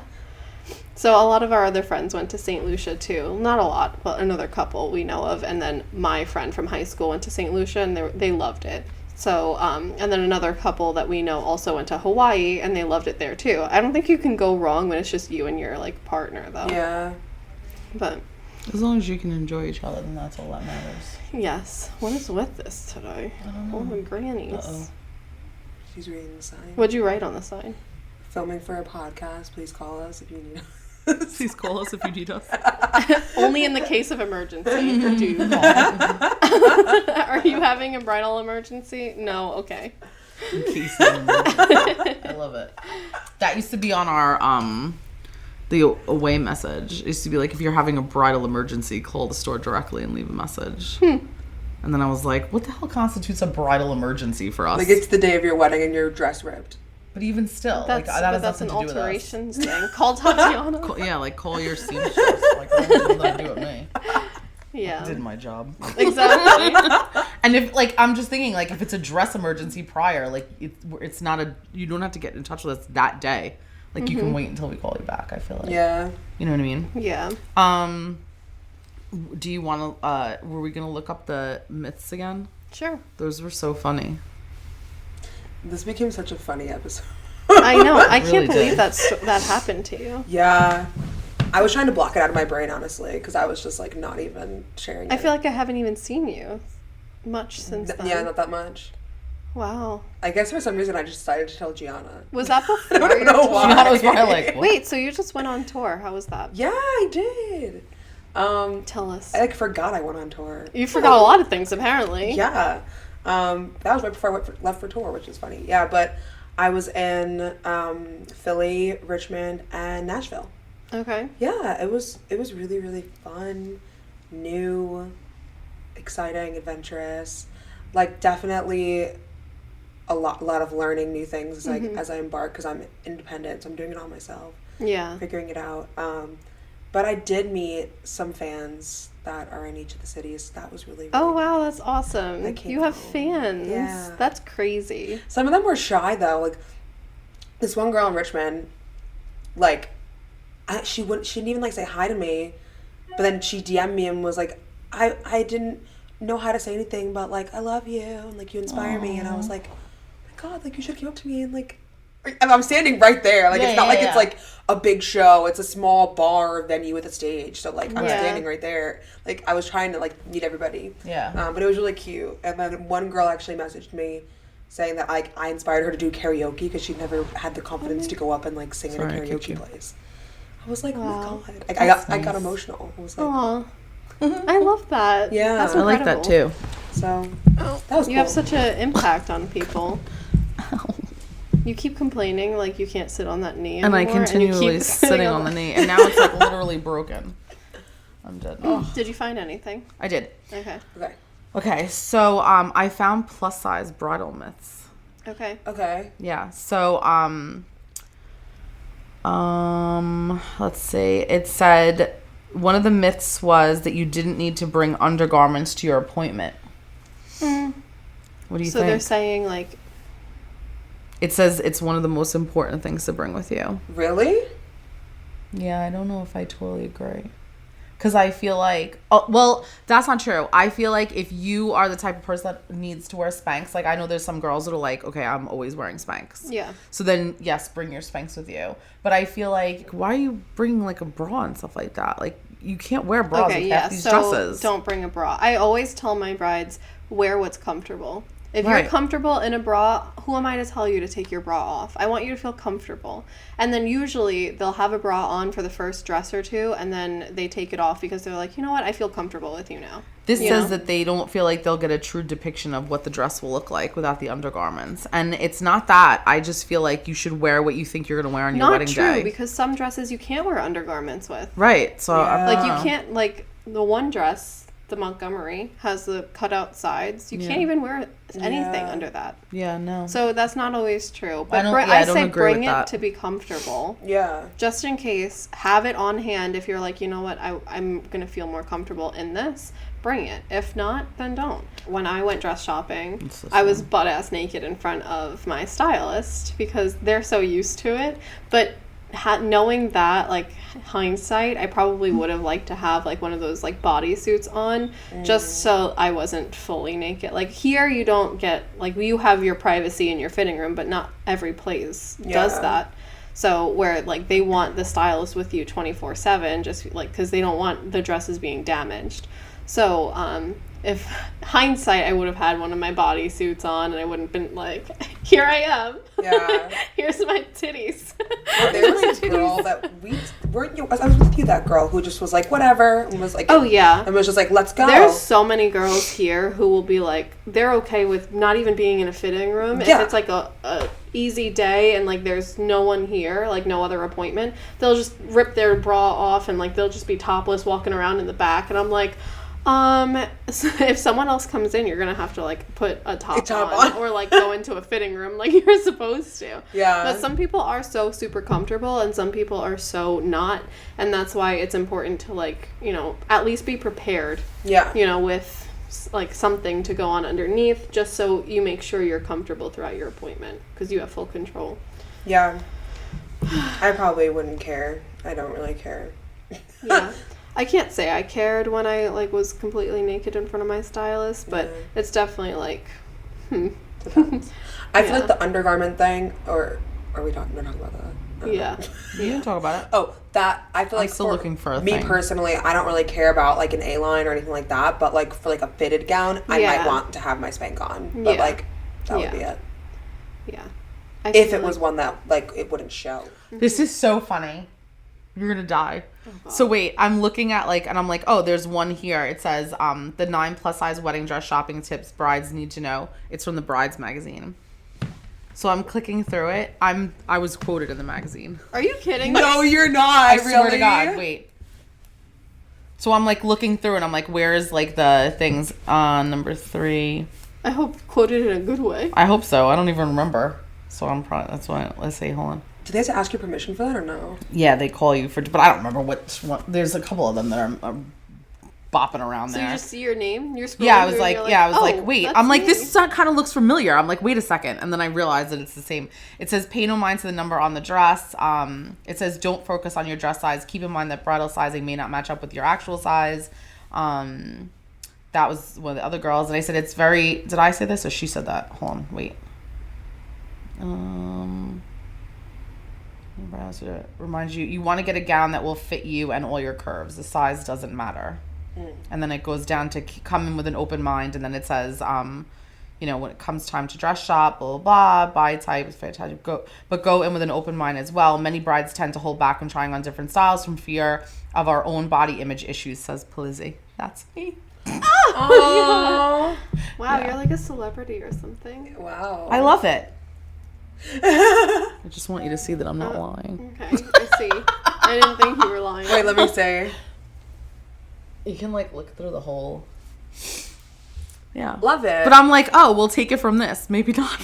B: So a lot of our other friends went to St. Lucia too. Not a lot, but another couple we know of. And then my friend from high school went to St. Lucia, and they loved it. So, and then another couple that we know also went to Hawaii, and they loved it there too. I don't think you can go wrong when it's just you and your like partner though.
A: Yeah.
B: But
C: As long as you can enjoy each other, then that's all that matters.
B: yes. What is with this today?
C: I don't know.
B: Oh my grannies.
C: Uh-oh.
A: She's reading the sign.
B: What'd you write on the sign?
A: Filming for a podcast. Please call us if you need us.
C: Please call us if you need us.
B: Only in the case of emergency do you call. Are you having a bridal emergency? No, okay.
C: In case of an emergency. I love it. That used to be on our the away message. It used to be like, if you're having a bridal emergency, call the store directly and leave a message. And then I was like, what the hell constitutes a bridal emergency for us?
A: Like, it's the day of your wedding and your dress ripped.
C: But even still,
B: That's,
C: like that has
B: that's
C: nothing
B: an
C: to do with us.
B: alterations thing. Call Tatiana.
C: Call your seamstress. Like, that has nothing to do with me.
B: Yeah.
C: I did my job.
B: Exactly.
C: And if, like, I'm just thinking, like, if it's a dress emergency prior, like, it's not you don't have to get in touch with us that day. Like, you can wait until we call you back, I feel like.
A: Yeah.
C: You know what I mean?
B: Yeah.
C: Do you want to, were we going to look up the myths again?
B: Sure.
C: Those were so funny.
A: This became such a funny episode.
B: I know. I
C: Really
B: can't believe
C: did.
B: that happened to you.
A: Yeah. I was trying to block it out of my brain, honestly, because I was just, like, not even sharing it.
B: I feel like I haven't even seen you much since then.
A: Yeah, not that much.
B: Wow.
A: I guess for some reason I just decided to tell Gianna.
B: Was that before?
A: I don't know
B: your tour?
A: why.
C: Gianna was probably like, what?
B: Wait, so you just went on tour. How was that?
A: Yeah, I did.
B: Tell us.
A: I, like, forgot I went on tour.
B: You forgot a lot of things, apparently.
A: Yeah. That was right before I left for tour, which is funny. Yeah, but I was in Philly, Richmond, and Nashville.
B: Okay.
A: Yeah, it was really, really fun, new, exciting, adventurous. Like, definitely a lot of learning new things as I embark, because I'm independent, so I'm doing it all myself.
B: Yeah.
A: Figuring it out. But I did meet some fans that are in each of the cities. That was really, really
B: Oh, wow, that's awesome.
A: came
B: You have
A: out.
B: fans.
A: Yeah.
B: That's crazy.
A: Some of them were shy, though. Like, this one girl in Richmond, like, she didn't even, like, say hi to me. But then she DM'd me and was like, I didn't know how to say anything, but, like, I love you, and, like, you inspire me. And I was like, oh my God, like, you should come up to me and, like, and I'm standing right there. Like, it's not like it's, like, a big show. It's a small bar venue with a stage. So, like, I'm standing right there. Like, I was trying to, like, meet everybody.
C: Yeah.
A: But it was really cute. And then one girl actually messaged me saying that, like, I inspired her to do karaoke because she never had the confidence to go up and, like, sing in a karaoke place. I was like,
B: Wow.
A: oh my God. I got emotional. I was like,
B: Aw. I love that.
A: Yeah.
B: That's
C: I like that too.
A: so that was
B: You
A: cool.
B: have such an impact on people. You keep complaining like you can't sit on that knee
C: And
B: anymore,
C: I continually
B: and you keep
C: sitting on the knee, and now it's like literally broken. I'm dead. Oh.
B: Did you find anything?
C: I did.
B: Okay.
C: Okay, so I found plus size bridal myths.
B: Okay.
C: Yeah. So let's see. It said one of the myths was that you didn't need to bring undergarments to your appointment. What do you think?
B: So they're saying like
C: it says it's one of the most important things to bring with you.
A: Really?
C: Yeah, I don't know if I totally agree. Because I feel like, well, that's not true. I feel like if you are the type of person that needs to wear Spanx, like I know there's some girls that are like, okay, I'm always wearing Spanx.
B: Yeah.
C: So then, yes, bring your Spanx with you. But I feel like, why are you bringing like a bra and stuff like that? Like, you can't wear bras with half these dresses.
B: Don't bring a bra. I always tell my brides, wear what's comfortable. If
C: Right.
B: you're comfortable in a bra, who am I to tell you to take your bra off? I want you to feel comfortable. And then usually they'll have a bra on for the first dress or two, and then they take it off because they're like, you know what, I feel comfortable with you now.
C: This says that they don't feel like they'll get a true depiction of what the dress will look like without the undergarments. And it's not that. I just feel like you should wear what you think you're going to wear on your wedding day.
B: Not true, because some dresses you can't wear undergarments with.
C: Right. So
B: Like you can't, like the one dress, the Montgomery, has the cutout sides. You can't even wear anything under that.
C: Yeah, no.
B: So that's not always true. But
C: I
B: say
C: don't agree
B: bring
C: with
B: it
C: that.
B: to be comfortable.
A: Yeah.
B: Just in case, have it on hand if you're like, you know what, I'm going to feel more comfortable in this. Bring it. If not, then don't. When I went dress shopping, I was butt-ass naked in front of my stylist because they're so used to it. But knowing that, like, hindsight, I probably would have liked to have like one of those like bodysuits on just so I wasn't fully naked. Like here you don't get, like, you have your privacy in your fitting room, but not every place does that. So where like they want the stylist with you 24/7 just like because they don't want the dresses being damaged. So if hindsight, I would have had one of my bodysuits on and I wouldn't have been like, here I am.
A: Yeah.
B: Here's my titties.
A: Well, there was a girl that I was with you, that girl who just was like, whatever, and was like,
B: oh yeah,
A: and was just like, let's go.
B: There's so many girls here who will be like, they're okay with not even being in a fitting room. If it's like a easy day and like there's no one here, like no other appointment, they'll just rip their bra off and like they'll just be topless walking around in the back. And I'm like, if someone else comes in, you're gonna have to like put a top on or like go into a fitting room like you're supposed to.
A: Yeah.
B: But some people are so super comfortable and some people are so not, and that's why it's important to like, you know, at least be prepared. Yeah. You know, with like something to go on underneath, just so you make sure you're comfortable throughout your appointment because you have full control.
A: Yeah. I probably wouldn't care. I don't really care.
B: Yeah. I can't say I cared when I like was completely naked in front of my stylist, but it's definitely like,
A: Depends. I feel like the undergarment thing, or are we talking? We're talking about that.
B: Yeah.
C: You can talk about it.
A: Oh, that I feel like
C: I'm still looking for a
A: me
C: thing.
A: Personally, I don't really care about like an A-line or anything like that. But like for like a fitted gown, I might want to have my Spank on. But like that would be it.
B: Yeah.
A: If it was one that like it wouldn't show.
C: This is so funny. You're gonna die. So wait, I'm looking at like, and I'm like, oh, there's one here. It says, the 9 plus size wedding dress shopping tips brides need to know. It's from the Brides magazine. So I'm clicking through it. I was quoted in the magazine.
B: Are you kidding?
A: No, you're not.
C: I swear to God. Wait. So I'm like looking through and I'm like, where is like the things on number 3?
B: I hope quoted in a good way.
C: I hope so. I don't even remember. So I'm probably, that's why, let's see, hold on.
A: Do they have to ask your permission for that or no?
C: Yeah, they call you for, but I don't remember which one. There's a couple of them that are bopping around there.
B: So you just see your name? You're scrolling
C: yeah, I was
B: like,
C: wait. I'm like, this kind of looks familiar. I'm like, wait a second. And then I realized that it's the same. It says, pay no mind to the number on the dress. It says, don't focus on your dress size. Keep in mind that bridal sizing may not match up with your actual size. That was one of the other girls. And I said, it's very, did I say this or she said that? Hold on, wait. Reminds you want to get a gown that will fit you and all your curves. The size doesn't matter. And then it goes down to come in with an open mind, and then it says you know, when it comes time to dress shop, blah blah blah, buy type, fit type, go in with an open mind as well. Many brides tend to hold back when trying on different styles from fear of our own body image issues, says Palizzi. That's me.
B: Oh. Wow, you're like a celebrity or something.
A: Wow.
C: I love it. I just want you to see that I'm not lying.
B: Okay, I see. I didn't think you were lying.
A: Wait, let me see.
C: You can like look through the whole. Yeah.
A: Love it.
C: But I'm like, oh, we'll take it from this. Maybe not.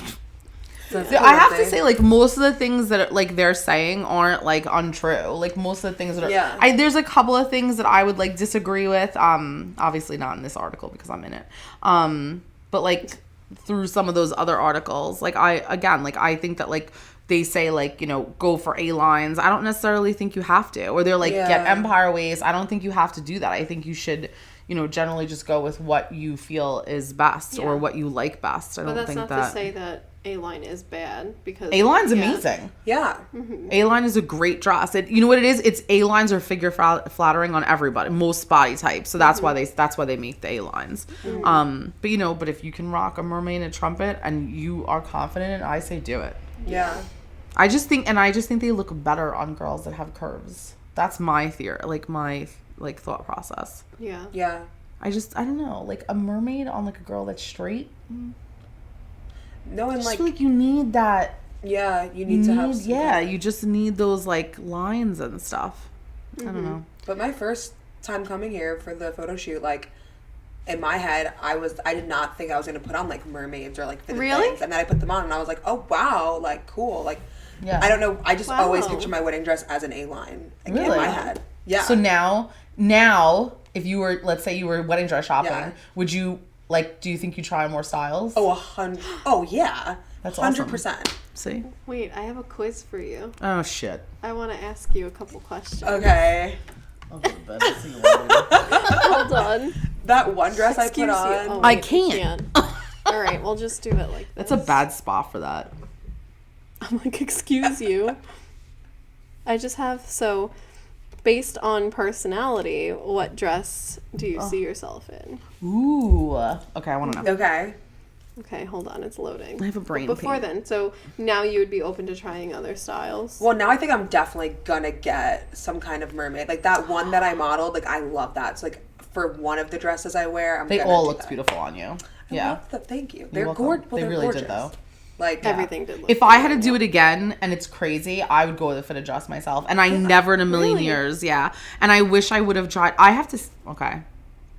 C: I have to say, like, most of the things that like they're saying aren't like untrue. Like most of the things that are, there's a couple of things that I would like disagree with. Obviously not in this article because I'm in it. But like through some of those other articles, like I think that like they say like, you know, go for A-lines. I don't necessarily think you have to. Or they're like, get empire waist. I don't think you have to do that. I think you should, you know, generally just go with what you feel is best or what you like best. I don't think that.
B: But that's not to say that A-line is bad, because
C: A-line's amazing.
A: Yeah.
B: Mm-hmm.
C: A-line is a great dress. You know what it is? It's A-lines are figure flattering on everybody, most body types. So that's why they make the A-lines. But you know, but if you can rock a mermaid and a trumpet and you are confident, I say do it.
A: Yeah.
C: I just think they look better on girls that have curves. That's my theory, like my thought process.
B: Yeah.
A: Yeah.
C: I don't know, like a mermaid on like a girl that's straight.
A: No, and like,
C: feel like you need that.
A: Yeah, you need to have.
C: You just need those like lines and stuff. I don't know.
A: But my first time coming here for the photo shoot, like in my head, I did not think I was gonna put on like mermaids or like fitted things, and then I put them on, and I was like, oh wow, like cool, like I don't know, I just always picture my wedding dress as an A-line in my head. Yeah.
C: So now, if you were, let's say you were wedding dress shopping, would you? Like, do you think you try more styles?
A: Oh, 100. Oh, yeah.
C: That's
A: 100%.
C: Awesome. See?
B: Wait, I have a quiz for you.
C: Oh, shit.
B: I want to ask you a couple questions.
A: Okay.
C: I'll go to bed. See you later.
B: Hold on.
A: That one dress I put on.
B: Oh,
C: I can't.
B: All right, we'll just do it like this.
C: That's a bad spot for that.
B: I'm like, excuse you. I just have, so based on personality, what dress do you see yourself in?
C: Ooh. Okay, I want to know.
B: Okay, hold on, it's loading.
C: I have a brain
B: Before then, so now you would be open to trying other styles?
A: Well, now I think I'm definitely gonna get some kind of mermaid. Like that one that I modeled, like I love that. So like for one of the dresses I wear,
C: they all look beautiful on you.
A: Thank you. They're gorgeous.
C: They really
A: gorgeous.
C: did though.
A: Like
B: everything did look
C: if I had to do it again, and it's crazy, I would go with a fitted dress myself. And I never in a million years, and I wish I would have tried. I have to, okay,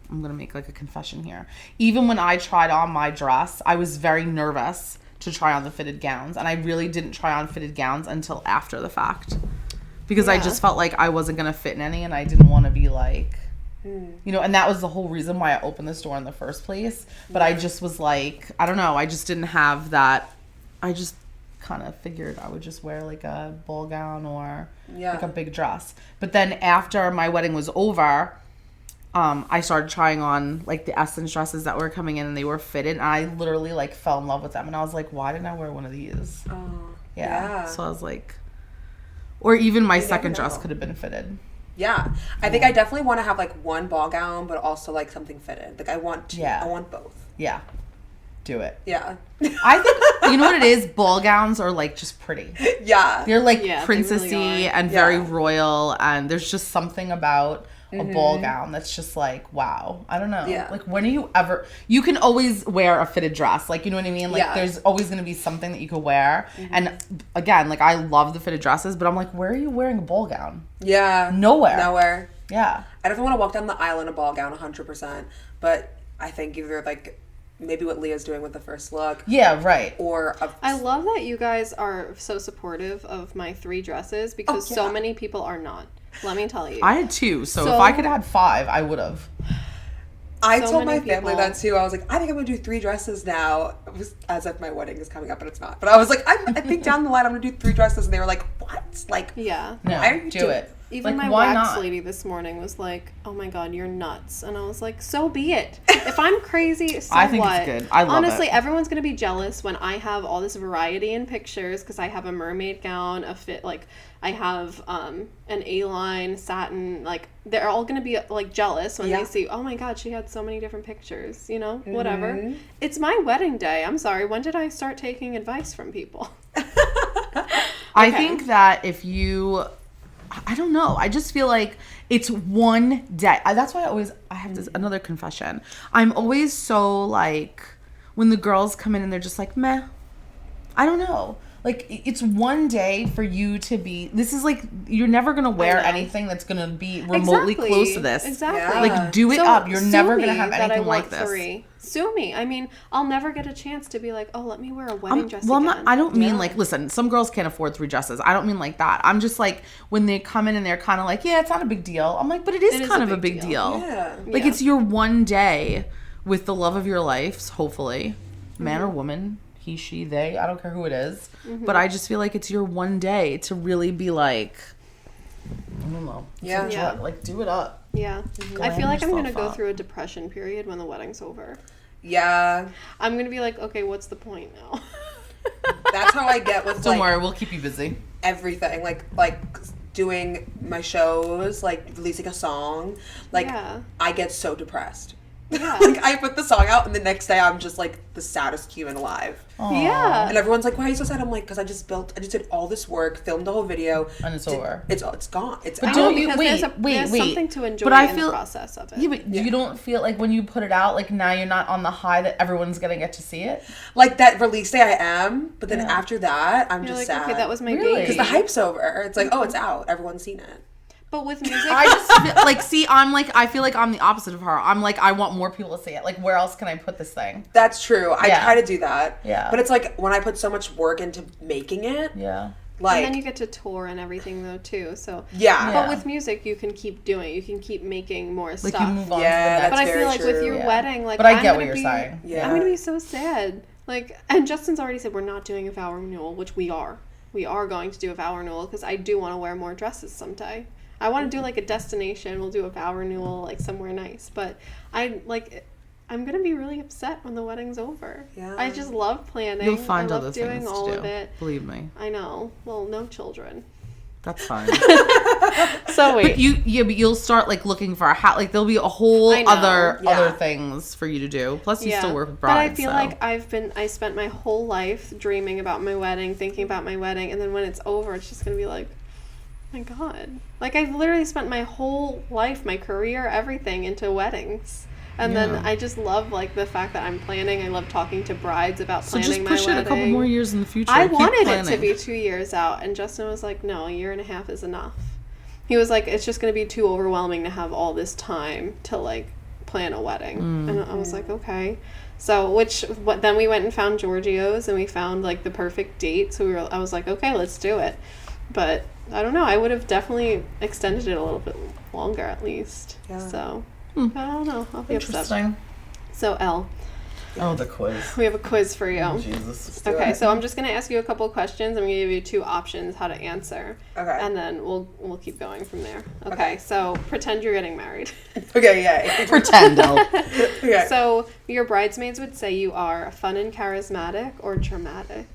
C: I'm going to make like a confession here. Even when I tried on my dress, I was very nervous to try on the fitted gowns. And I really didn't try on fitted gowns until after the fact. Because I just felt like I wasn't going to fit in any, and I didn't want to be like, you know, and that was the whole reason why I opened the store in the first place. But I just was like, I don't know, I just didn't have that. I just kind of figured I would just wear like a ball gown or like a big dress. But then after my wedding was over, I started trying on like the Essence dresses that were coming in, and they were fitted, and I literally like fell in love with them. And I was like, why didn't I wear one of these? Yeah. So I was like, or even my second dress could have been fitted.
A: Yeah. I think I definitely want to have like one ball gown, but also like something fitted. Like I want both.
C: Yeah. Do it.
A: Yeah.
C: I think, you know what it is? Ball gowns are like just pretty.
A: Yeah.
C: They're like princessy really and very royal, and there's just something about a ball gown that's just like, wow. I don't know.
A: Yeah.
C: Like, when are you ever, you can always wear a fitted dress. Like, you know what I mean? Like, there's always going to be something that you could wear. And again, like, I love the fitted dresses, but I'm like, where are you wearing a ball gown?
A: Yeah.
C: Nowhere. Yeah.
A: I definitely want to walk down the aisle in a ball gown 100%. But I think either like maybe what Leah's doing with the first look.
C: Yeah, right.
A: Or
B: I love that you guys are so supportive of my 3 dresses, because so many people are not. Let me tell you.
C: I had 2, so if I could have had 5, I would have.
A: I told my family that too. I was like, I think I'm gonna do 3 dresses now. It was as if my wedding is coming up, but it's not. But I was like, I think down the line I'm gonna do 3 dresses, and they were like, what? Like,
C: no,
A: why are you
C: do it.
B: Even
C: like,
B: my wax lady this morning was like, "Oh my God, you're nuts!" And I was like, "So be it. If I'm crazy, so
C: I think
B: what?"
C: it's good. I love
B: Honestly,
C: it.
B: everyone's gonna be jealous when I have all this variety in pictures, because I have a mermaid gown, a fit, like I have an A-line satin. Like they're all gonna be like jealous when they see, "Oh my God, she had so many different pictures." You know, whatever. It's my wedding day. I'm sorry. When did I start taking advice from people?
C: I think that if you, I don't know. I just feel like it's one day. That's why I have this another confession. I'm always so like, when the girls come in and they're just like, meh. I don't know. Like, it's one day for you to be, this is like, you're never going to wear anything that's going to be remotely close to this.
B: Exactly.
C: Like, do it up. You're never going to have anything like this.
B: Sue me. I mean, I'll never get a chance to be like, oh, let me wear a wedding dress again.
C: I don't mean like, listen, some girls can't afford 3 dresses. I don't mean like that. I'm just like, when they come in and they're kind of like, yeah, it's not a big deal. I'm like, but it is kind of a big deal.
A: Yeah.
C: Like, it's your one day with the love of your life, hopefully. Man or woman, he, she, they. I don't care who it is. But I just feel like it's your one day to really be like, I don't know.
A: Yeah.
C: Like, do it up.
B: Yeah. I feel like I'm going to go through a depression period when the wedding's over.
A: Yeah.
B: I'm going to be like, okay, what's the point now?
A: That's how I get with,
C: Don't worry, we'll keep you busy.
A: Everything. Like doing my shows, like releasing a song. Like, I get so depressed.
B: Yeah.
A: Like, I put the song out and the next day I'm just like the saddest human alive.
C: Aww.
B: Yeah.
A: And everyone's like, why are you so sad? I'm like, because I just did all this work, filmed the whole video.
C: And it's over.
A: It's gone. It's
C: but
A: out.
C: don't you,
B: there's something to enjoy in the process of it.
C: Yeah, but you don't feel like when you put it out, like now you're not on the high that everyone's going to get to see it?
A: Like that release day I am, but then after that, I'm just
B: like,
A: sad.
B: okay, that was my
C: Really?
B: baby.
A: Because the hype's over. It's like, oh, it's out. Everyone's seen it.
B: But with music,
C: I just feel, like, see, I feel like I'm the opposite of her. I'm like, I want more people to see it. Like, where else can I put this thing?
A: That's true. I try to do that.
C: Yeah.
A: But it's like when I put so much work into making it.
C: Yeah.
A: Like,
B: and then you get to tour and everything though too. So
A: yeah.
B: But with music, you can keep doing it. You can keep making more stuff.
C: Like, you move on
A: Yeah,
C: to the next.
B: But I
A: very
B: feel like
A: true.
B: with your wedding, like,
C: But I
B: I'm
C: get
B: gonna
C: what you're saying.
A: Yeah.
B: I'm gonna be so sad. Like, and Justin's already said we're not doing a vow renewal, which we are. We are going to do a vow renewal because I do want to wear more dresses someday. I want to do like a destination. We'll do a vow renewal like somewhere nice. But I'm gonna be really upset when the wedding's over.
A: Yeah.
B: I just love planning.
C: You'll find
B: I love
C: other
B: doing
C: things
B: all
C: to do.
B: of it.
C: Believe me.
B: I know. Well, no children.
C: That's fine.
B: So wait.
C: But you'll start like looking for a hat. Like there'll be a whole
B: I know.
C: other things for you to do. Plus, you still work with brides.
B: But I feel like I spent my whole life dreaming about my wedding, thinking about my wedding, and then when it's over, it's just gonna be like, oh my God. Like, I've literally spent my whole life, my career, everything into weddings. And then I just love, like, the fact that I'm planning. I love talking to brides about planning my wedding.
C: So just push it a couple more years in the future.
B: I wanted it to be 2 years out. And Justin was like, no, 1.5 years is enough. He was like, it's just going to be too overwhelming to have all this time to, like, plan a wedding. And I was like, okay. So, then we went and found Giorgio's, and we found, like, the perfect date. So I was like, okay, let's do it. But I don't know. I would have definitely extended it a little bit longer, at least. Yeah. So, but I don't know. I'll be upset. So, Elle.
C: Oh, the quiz.
B: We have a quiz for you.
C: Oh, Jesus.
B: Okay, so I'm just going to ask you a couple questions. I'm going to give you 2 options how to answer.
A: Okay.
B: And then we'll keep going from there. Okay, so pretend you're getting married.
A: Okay, yeah.
C: Pretend, Elle.
A: Okay.
B: So your bridesmaids would say you are fun and charismatic or dramatic.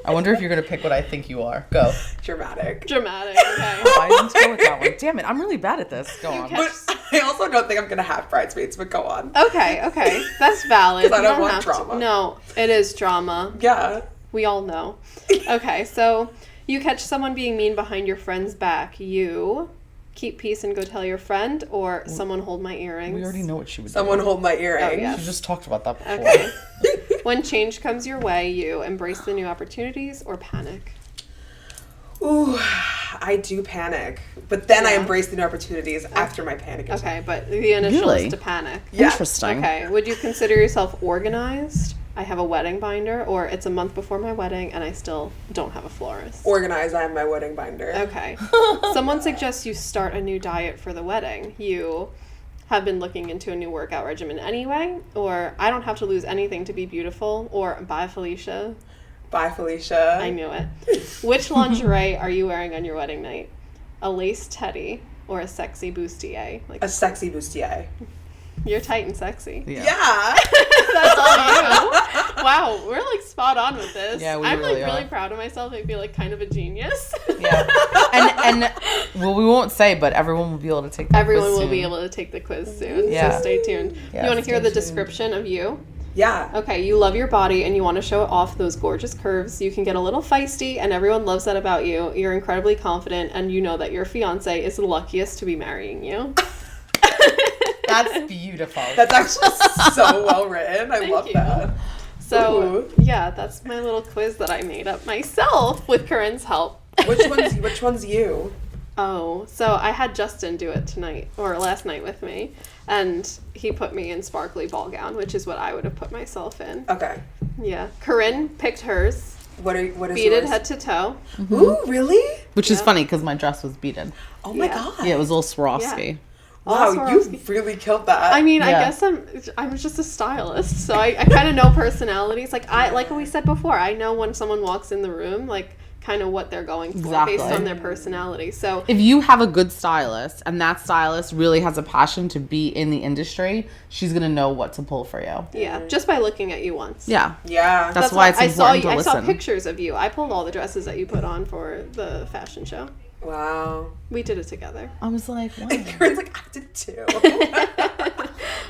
C: I wonder if you're going to pick what I think you are. Go.
A: Dramatic.
B: Dramatic, okay.
C: I didn't go with that one. Damn it, I'm really bad at this. Go on.
A: But I also don't think I'm going to have bridesmaids, but go on.
B: Okay. That's valid.
A: 'Cause I
B: You
A: don't want
B: have
A: drama.
B: No, it is drama.
A: Yeah.
B: We all know. Okay, so you catch someone being mean behind your friend's back. You keep peace and go tell your friend, or someone hold my earrings.
C: We already know what she would do.
A: Someone hold my earring.
B: Oh, yeah.
C: She just talked about that before.
B: Okay. When change comes your way, you embrace the new opportunities or panic.
A: Ooh, I do panic. But then I embrace the new opportunities after my panic attack.
B: Okay, but the initial
C: Really?
B: is to panic.
A: Yeah.
C: Interesting.
B: Okay, would you consider yourself organized? I have a wedding binder, or it's a month before my wedding and I still don't have a florist.
A: Organized, I have my wedding binder.
B: Okay. Someone suggests you start a new diet for the wedding. You have been looking into a new workout regimen anyway, or I don't have to lose anything to be beautiful, or bye Felicia.
A: Bye, Felicia.
B: I knew it. Which lingerie are you wearing on your wedding night? A lace teddy or a sexy bustier? Like
A: A sexy bustier.
B: You're tight and sexy.
C: Yeah.
B: That's all you. Wow, we're like spot on with this.
C: Yeah, we
B: I'm
C: really
B: like really
C: are.
B: proud of myself. I feel like kind of a genius.
C: Yeah. And well, we won't say, but everyone will be able to take the
B: Everyone
C: quiz
B: will
C: soon.
B: be able to take the quiz soon.
C: Yeah.
B: So stay tuned.
C: Yeah,
B: You want to hear
C: stay
B: the
C: tuned.
B: description of you?
A: Yeah.
B: Okay, you love your body and you want to show off those gorgeous curves. You can get a little feisty and everyone loves that about you. You're incredibly confident and you know that your fiance is the luckiest to be marrying you.
C: That's beautiful.
A: That's actually so well written. I love
B: you.
A: that.
B: So, yeah, that's my little quiz that I made up myself with Corinne's help.
A: Which one's you?
B: Oh, so I had Justin do it last night with me, and he put me in sparkly ball gown, which is what I would have put myself in.
A: Okay.
B: Yeah. Corinne picked hers.
A: What is
B: beaded
A: yours?
B: head to toe.
A: Mm-hmm. Ooh, really?
C: Which is funny because my dress was beaded.
A: Oh my god.
C: Yeah, it was a little Swarovski.
B: Yeah.
A: Wow, you really killed that.
B: I mean, I guess I'm just a stylist, so I kind of know personalities. Like we said before, I know when someone walks in the room, like kind of what they're going for based on their personality. So
C: if you have a good stylist and that stylist really has a passion to be in the industry, she's gonna know what to pull for you.
B: Yeah, just by looking at you once.
C: Yeah.
A: That's
C: why it's important to listen.
B: I saw pictures of you. I pulled all the dresses that you put on for the fashion show.
A: Wow.
B: We did it together.
C: I was like, wow.
A: Corinne's like, I did too.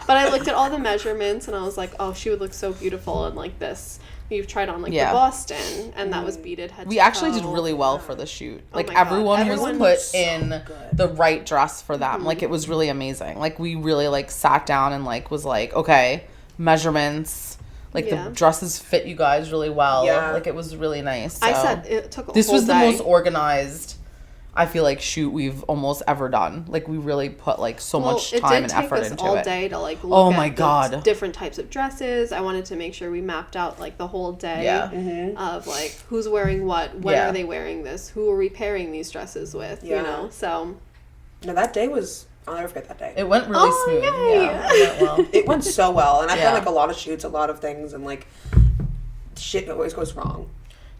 B: But I looked at all the measurements and I was like, oh, she would look so beautiful in like this. You've tried on like the Boston, and that was beaded head to toe.
C: We actually did really well for the shoot. Like
B: everyone
C: was put in the right dress for them. Mm-hmm. Like it was really amazing. Like we really like sat down and like was like, okay, measurements. Like the dresses fit you guys really well. Yeah. Like it was really nice. So.
B: I said it took a
C: This
B: whole
C: was the
B: day.
C: most organized, I feel like, shoot we've almost ever done. Like we really put like so much time and effort into it.
B: It did take us all day to like look at the different types of dresses. I wanted to make sure we mapped out like the whole day of like who's wearing what, when are they wearing this, who are we pairing these dresses with, you know. So
A: no, that day was, I'll never forget that day.
C: It went really smooth.
B: Yay.
C: Yeah, it went well.
A: It went so well, and I've done like a lot of shoots, a lot of things, and like shit always goes wrong.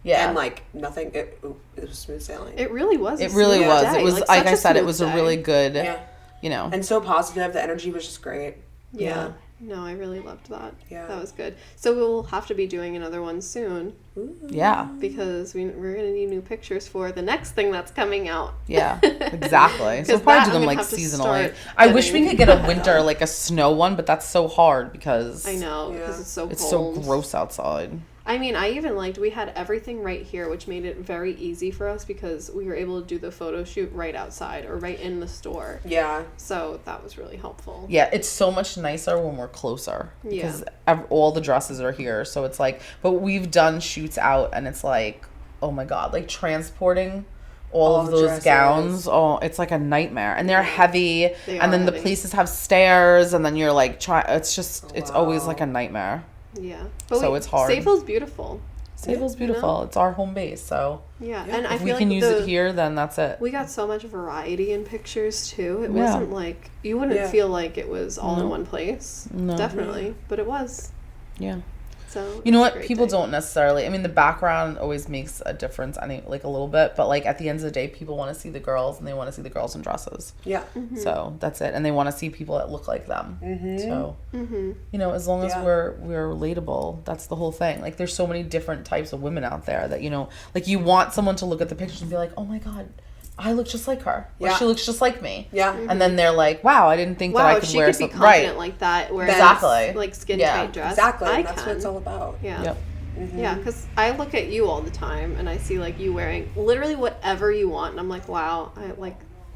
A: Yeah. And like nothing, it was smooth sailing.
B: It really was.
C: It really was. Day. It was like I said, it was a really good, you know.
A: And so positive. The energy was just great.
B: Yeah. No, I really loved that. Yeah. That was good. So we'll have to be doing another one soon.
C: Ooh. Yeah.
B: Because we're going to need new pictures for the next thing that's coming out.
C: Yeah, exactly. So we'll probably do them like seasonally. I wish we could get a winter, like a snow one, but that's so hard because...
B: I know, because it's so cold.
C: It's so gross outside.
B: I mean, I even liked, we had everything right here, which made it very easy for us because we were able to do the photo shoot right outside or right in the store.
A: Yeah.
B: So that was really helpful.
C: Yeah, it's so much nicer when we're closer. Because all the dresses are here. So it's like, but we've done shoots out and it's like, oh my God, like transporting all of those dresses. Gowns. Oh, it's like a nightmare. And they're heavy. And then the places have stairs and then you're like, it's just, it's always like a nightmare.
B: Yeah.
C: But so it's hard.
B: Sayville's beautiful.
C: Sayville's beautiful. You know? It's our home base, so...
B: Yeah, and
C: if we can use it here, then that's it.
B: We got so much variety in pictures, too. It wasn't like... You wouldn't feel like it was all in one place. No. Definitely. But it was.
C: Yeah.
B: So
C: you know what? People don't necessarily... I mean, the background always makes a difference, like a little bit. But like at the end of the day, people want to see the girls, and they want to see the girls in dresses. Yeah. Mm-hmm. So that's it. And they want to see people that look like them. Mm-hmm. So, you know, as long as we're relatable, that's the whole thing. Like there's so many different types of women out there that, you know, like you want someone to look at the pictures and be like, oh my God, I look just like her. Or she looks just like me. Yeah. And then they're like, wow, I didn't think that I could wear something.
B: Wow, she could be confident like that. Exactly. Like skin tight dress.
A: Exactly. That's what it's all about.
B: Yeah. Yep. Mm-hmm. Yeah, because I look at you all the time and I see like you wearing literally whatever you want. And I'm like, wow,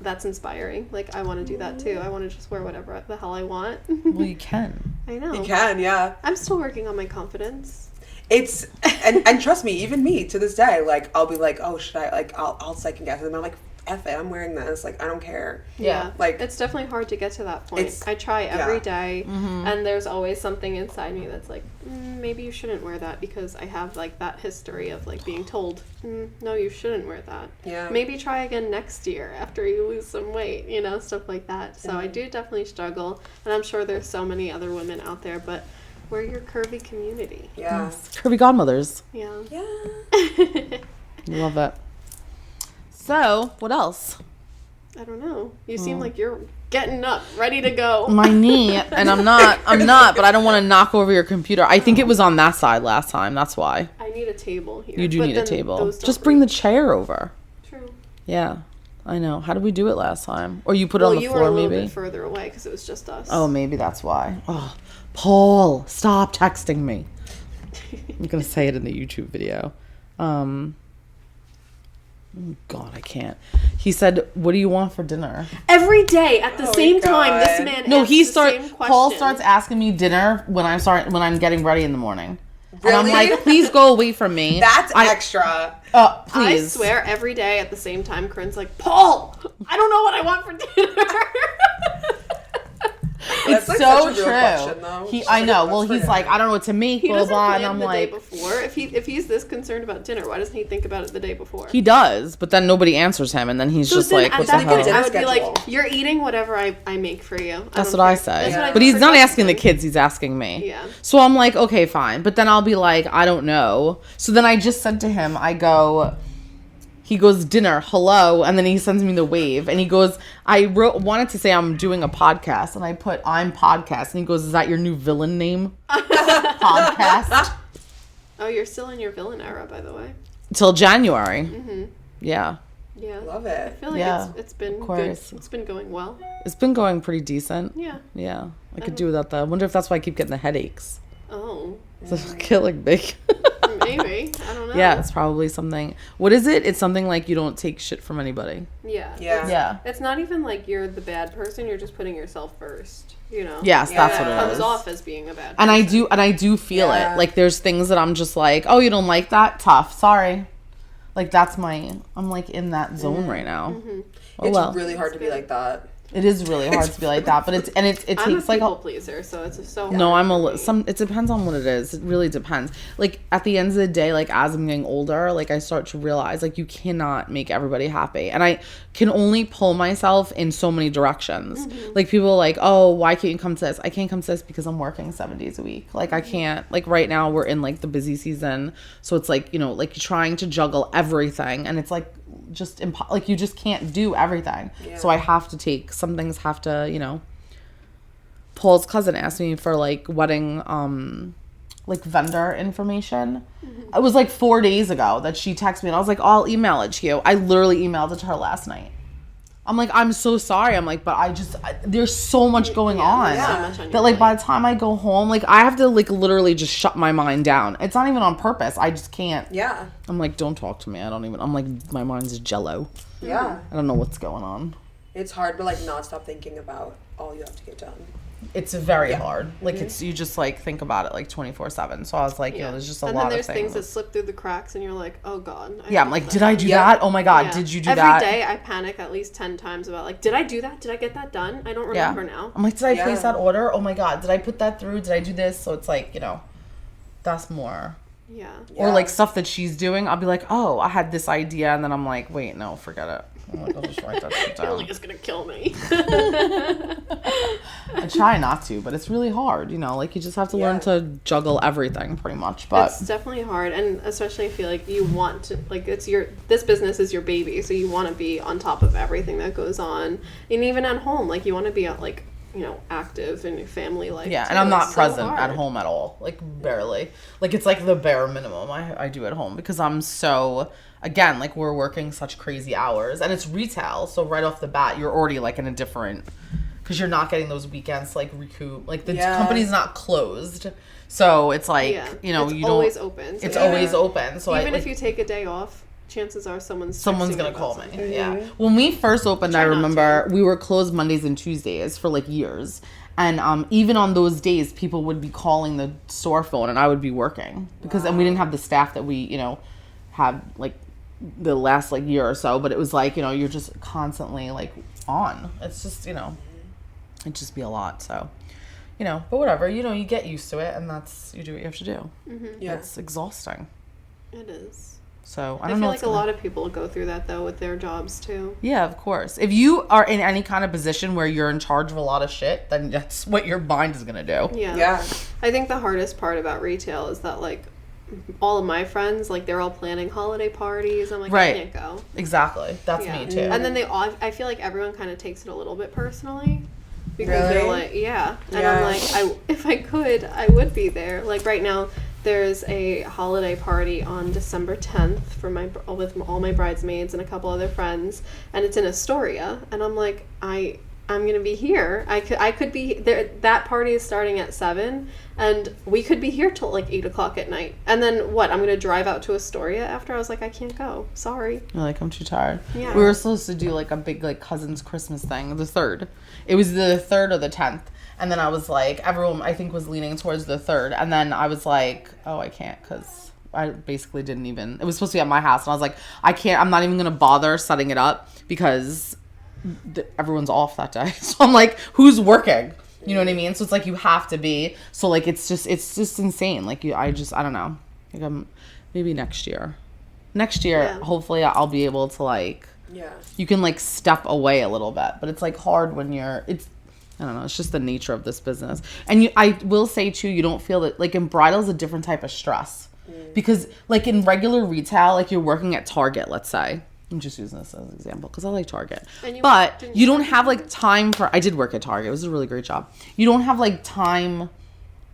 B: that's inspiring. Like, I want to do that too. I want to just wear whatever the hell I want.
C: Well, you can.
B: I know.
A: You can, yeah.
B: I'm still working on my confidence.
A: It's, and trust me, even me to this day, like, I'll be like, oh, should I, like, I'll second guess it. And I'm like, F it, I'm wearing this. Like, I don't care.
B: Yeah.
A: Like,
B: it's definitely hard to get to that point. I try every day, and there's always something inside me that's like, maybe you shouldn't wear that because I have, like, that history of, like, being told, no, you shouldn't wear that. Yeah. Maybe try again next year after you lose some weight, you know, stuff like that. So I do definitely struggle, and I'm sure there's so many other women out there, but we're your curvy community.
A: Yeah.
C: Yes. Curvy godmothers.
B: Yeah.
A: Yeah.
C: Love it. So, what else?
B: I don't know. You seem like you're getting up, ready to go.
C: My knee, and I'm not, but I don't want to knock over your computer. I think it was on that side last time, that's why.
B: I need a table here.
C: You do need a table. Just bring the chair over.
B: True.
C: Yeah, I know. How did we do it last time? Or you put it on the floor, maybe?
B: Well, you were a little bit further away because it was just us.
C: Oh, maybe that's why. Oh, Paul, stop texting me. I'm going to say it in the YouTube video. Oh God, I can't. He said, "What do you want for dinner?"
B: Every day at the same time, this man.
C: No, Paul starts asking me dinner when I'm getting ready in the morning. And I'm
A: Really?
C: like, please go away from me.
A: That's extra.
C: Please.
B: I swear, every day at the same time, Corinne's like, Paul, I don't know what I want for dinner.
C: It's
A: like
C: so
A: such a real
C: true.
A: question, though.
C: I know. Well, he's like, I don't know what to make,
B: He
C: blah,
B: doesn't
C: blah.
B: plan
C: And I'm
B: the
C: like,
B: day before. If he's this concerned about dinner, why doesn't he think about it the day before?
C: he does, but then nobody answers him, and then he's just
B: then
C: like,
B: at
C: what the
B: that point,
C: hell?
B: I would be
A: Schedule.
B: like, you're eating whatever I make for you.
C: That's
B: don't
C: what I
B: care.
C: say.
B: That's what I
C: But
B: do
C: he's
B: for
C: not asking the
B: Justin.
C: kids, he's asking me.
B: Yeah.
C: So I'm like, okay, fine. But then I'll be like, I don't know. So then I just said to him, he goes, dinner, hello, and then he sends me the wave, and he goes, wanted to say I'm doing a podcast, and I put, I'm podcast, and he goes, is that your new villain name? Podcast?
B: Oh, you're still in your villain era, by the way.
C: Till January.
B: Mm-hmm.
C: Yeah.
B: Yeah.
A: Love
B: I
A: it.
B: feel like
C: Yeah,
B: it's been
C: of
B: good.
C: course.
B: It's been going well.
C: It's been going pretty decent.
B: Yeah.
C: Yeah. I could do without that. I wonder if that's why I keep getting the headaches.
B: Oh.
C: It's killing me.
B: Maybe. I don't know.
C: Yeah, it's probably something. What is it? It's something like you don't take shit from anybody.
B: Yeah.
A: Yeah.
C: Yeah.
B: It's not even like you're the bad person. You're just putting yourself first. You know.
C: Yes, that's
A: Yeah.
C: what
B: It
C: it
B: comes
C: is.
B: off as being a bad person.
C: And I do feel
A: Yeah.
C: it. Like there's things that I'm just like, oh, you don't like that? Tough. Sorry. Like I'm like in that zone right now.
B: Mm-hmm.
C: Oh
A: It's
C: well.
A: really hard to be like that.
C: It is really hard to be like that, but it
B: I'm a
C: takes like
B: people pleaser, so it's so hard.
C: no,
B: for me.
C: it depends on what it is. It really depends. Like at the end of the day, like as I'm getting older, like I start to realize like you cannot make everybody happy. And I can only pull myself in so many directions.
B: Mm-hmm.
C: Like people are like, "Oh, why can't you come to this?" I can't come to this because I'm working 7 days a week. Like I can't, like right now we're in like the busy season. So it's like, you know, like trying to juggle everything and it's like just like you just can't do everything.
A: Yeah.
C: So I have to take some things have to, you know. Paul's cousin asked me for like wedding like vendor information.
B: Mm-hmm.
C: It was like 4 days ago that she texted me and I was like, I'll email it to you. I literally emailed it to her last night. I'm like, I'm so sorry. I'm like, but there's so much going on
B: there's so much on
C: that
B: your
C: like
B: plate.
C: by the time I go home, like I have to like literally just shut my mind down. It's not even on purpose. I just can't.
A: Yeah.
C: I'm like, don't talk to me. I'm like, my mind's jello.
A: Yeah.
C: I don't know what's going on.
A: It's hard to like not stop thinking about all you have to get done.
C: It's very
A: Yeah.
C: hard. Like it's you just like think about it like 24/7. So I was like, you know, there's just a
B: and
C: lot
B: then there's
C: of
B: things
C: things.
B: that slip through the cracks, and you're like, oh god.
C: Yeah, I'm like, did I do
A: Yeah.
C: that? Oh my god,
B: Yeah.
C: did you do
B: Every
C: that?
B: day I panic at least 10 times about like, did I do that? Did I get that done? I don't
C: Yeah.
B: remember now.
C: I'm like, did I
A: Yeah.
C: place that order? Oh my god, did I put that through? Did I do this? So it's like, you know, that's more.
B: Yeah.
C: Or
A: Yeah.
C: like stuff that she's doing, I'll be like, oh, I had this idea, and then I'm like, wait, no, forget it. I'm like, I'll just write that shit
B: You're
C: down.
B: like, it's gonna kill me.
C: I try not to, but it's really hard, you know. Like you just have to learn
A: Yeah.
C: to juggle everything, pretty much. But
B: It's definitely hard, and especially I feel like you want to, like, this business is your baby, so you want to be on top of everything that goes on, and even at home, like you want to be like, you know, active in your family life.
C: yeah,
B: too.
C: and I'm not
B: It's so
C: present at
B: hard.
C: home at all, like barely. Like it's like the bare minimum I do at home because I'm so. Again, like we're working such crazy hours and it's retail. So right off the bat, you're already like in a different, because you're not getting those weekends to like recoup. Like the
A: Yeah.
C: company's not closed. So it's like,
B: Yeah.
C: you know,
B: it's
C: you
B: always
C: don't,
B: open. So
C: it's
B: even-
C: always open. So
B: even
C: I,
B: if
C: like,
B: you take a day off, chances are someone's
C: someone's
B: texting
C: gonna
B: you
C: call
B: about
C: me.
B: something.
C: Yeah. When we first opened, I
B: Try not
C: remember we were closed Mondays and Tuesdays for like years. And even on those days, people would be calling the store phone and I would be working because and we didn't have the staff that we, you know, had like the last like year or so. But it was like, you know, you're just constantly like on. It's just, you know, it'd just be a lot. So, you know, but whatever, you know, you get used to it and you do what you have to do.
A: Yeah.
C: It's exhausting.
B: It is.
C: So I
B: I
C: don't
B: feel
C: know.
B: like a lot of people go through that though with their jobs too.
C: Yeah, of course. If you are in any kind of position where you're in charge of a lot of shit, then that's what your mind is gonna do.
B: Yeah.
A: Yeah.
B: I think the hardest part about retail is that like all of my friends, like they're all planning holiday parties. I'm like,
C: Right.
B: I can't go.
C: Exactly. That's
B: Yeah.
C: me too.
B: And then I feel like everyone kind of takes it a little bit personally. Because
A: Really?
B: they're like, yeah. And
A: Yeah.
B: I'm like, if I could, I would be there. Like right now, there's a holiday party on December 10th for with all my bridesmaids and a couple other friends, and it's in Astoria. And I'm like, I'm gonna be here. I could be there. That party is starting at 7, and we could be here till like 8:00 at night. And then what? I'm gonna drive out to Astoria after. I was like, I can't go. Sorry.
C: You're like, I'm too tired.
B: Yeah.
C: We were supposed to do like a big like cousins Christmas thing, the 3rd. It was the 3rd or the 10th. And then I was like, everyone I think was leaning towards the 3rd. And then I was like, oh, I can't because I basically didn't even, it was supposed to be at my house. And I was like, I can't, I'm not even going to bother setting it up because everyone's off that day. So I'm like, who's working? You know what I mean? So it's like you have to be. So like it's just insane. Like I don't know. Like maybe next year. Hopefully I'll be able to like.
A: Yeah.
C: You can like step away a little bit, but it's like hard when I don't know. It's just the nature of this business. And I will say too, you don't feel that like in bridal is a different type of stress because like in regular retail, like you're working at Target, let's say. I'm just using this as an example because I like Target. But you don't have like time for. I did work at Target. It was a really great job. You don't have like time,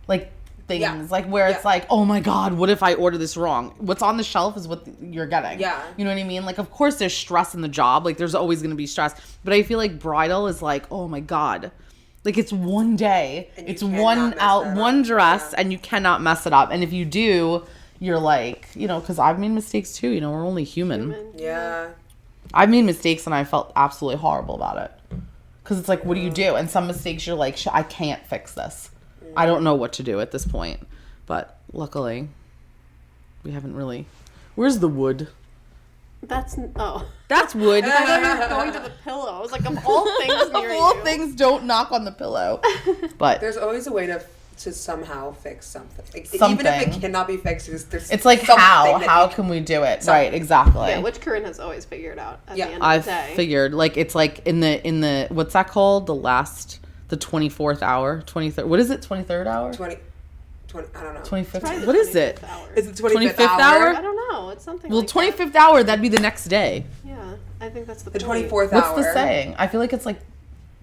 C: like things like where it's like, oh my God, what if I order this wrong? What's on the shelf is what you're getting.
A: Yeah.
C: You know what I mean? Like, of course there's stress in the job. Like there's always going to be stress. But I feel like bridal is like, oh my God. Like it's one day. It's one dress and you cannot mess it up. And if you do, you're like, you know, because I've made mistakes too. You know, we're only human.
A: Yeah.
C: I've made mistakes and I felt absolutely horrible about it. Because it's like, what do you do? And some mistakes you're like, I can't fix this. I don't know what to do at this point. But luckily, we haven't really. Where's the wood?
B: That's wood.
C: I
B: thought you were going to the pillow. I was like, of all things near
C: of all things, don't knock on the pillow. But
A: there's always a way to somehow fix something. Like,
C: something.
A: Even if it cannot be fixed, there's
C: it's like how can we do it? Right, exactly.
B: Yeah, which Curinne has always figured out at the end of the day.
C: I've figured like it's like in the what's that called? The 24th hour, 23rd. What is it? 23rd hour?
A: 20 I don't know.
C: 25th. What is it?
A: Hour. Is it 25th hour?
B: I don't know. It's something.
C: Well,
B: like
C: 25th hour. That'd be the next day.
B: Yeah, I think that's the
A: 24th
C: hour.
A: What's
C: the saying? I feel like it's like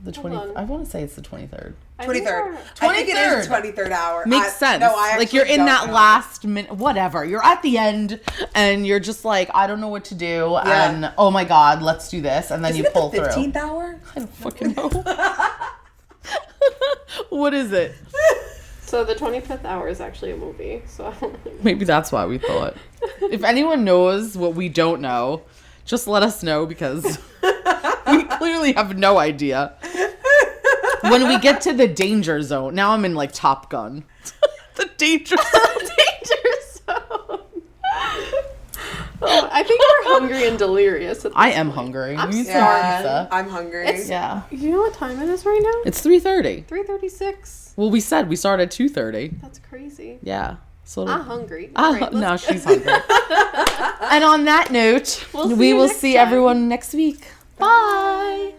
C: the 20.
B: on.
C: I want to say it's the 23rd.
A: 23rd. I think it is the 23rd hour.
C: Makes sense.
A: No, I
C: like you're in that last minute, whatever. You're at the end, and you're just like, I don't know what to do, and oh my God, let's do this, and then you pull through.
A: 15th hour?
C: I don't fucking know. What is it?
B: So the 25th hour is actually a movie. So
C: maybe that's why we thought. If anyone knows what we don't know, just let us know because we clearly have no idea. When we get to the danger zone, now I'm in like Top Gun. The danger zone.
B: Danger zone. Oh, I think you're hungry and delirious.
C: I am hungry.
B: I'm
C: We need some
B: sorry.
C: pizza.
A: I'm hungry.
C: Yeah.
B: You know what time it is right now?
C: It's 3:30.
B: 3:36.
C: Well, we said we started at 2:30.
B: That's crazy.
C: Yeah. So
B: I'm hungry. Right,
C: no, she's hungry. And on that note, we will see everyone next week. Bye.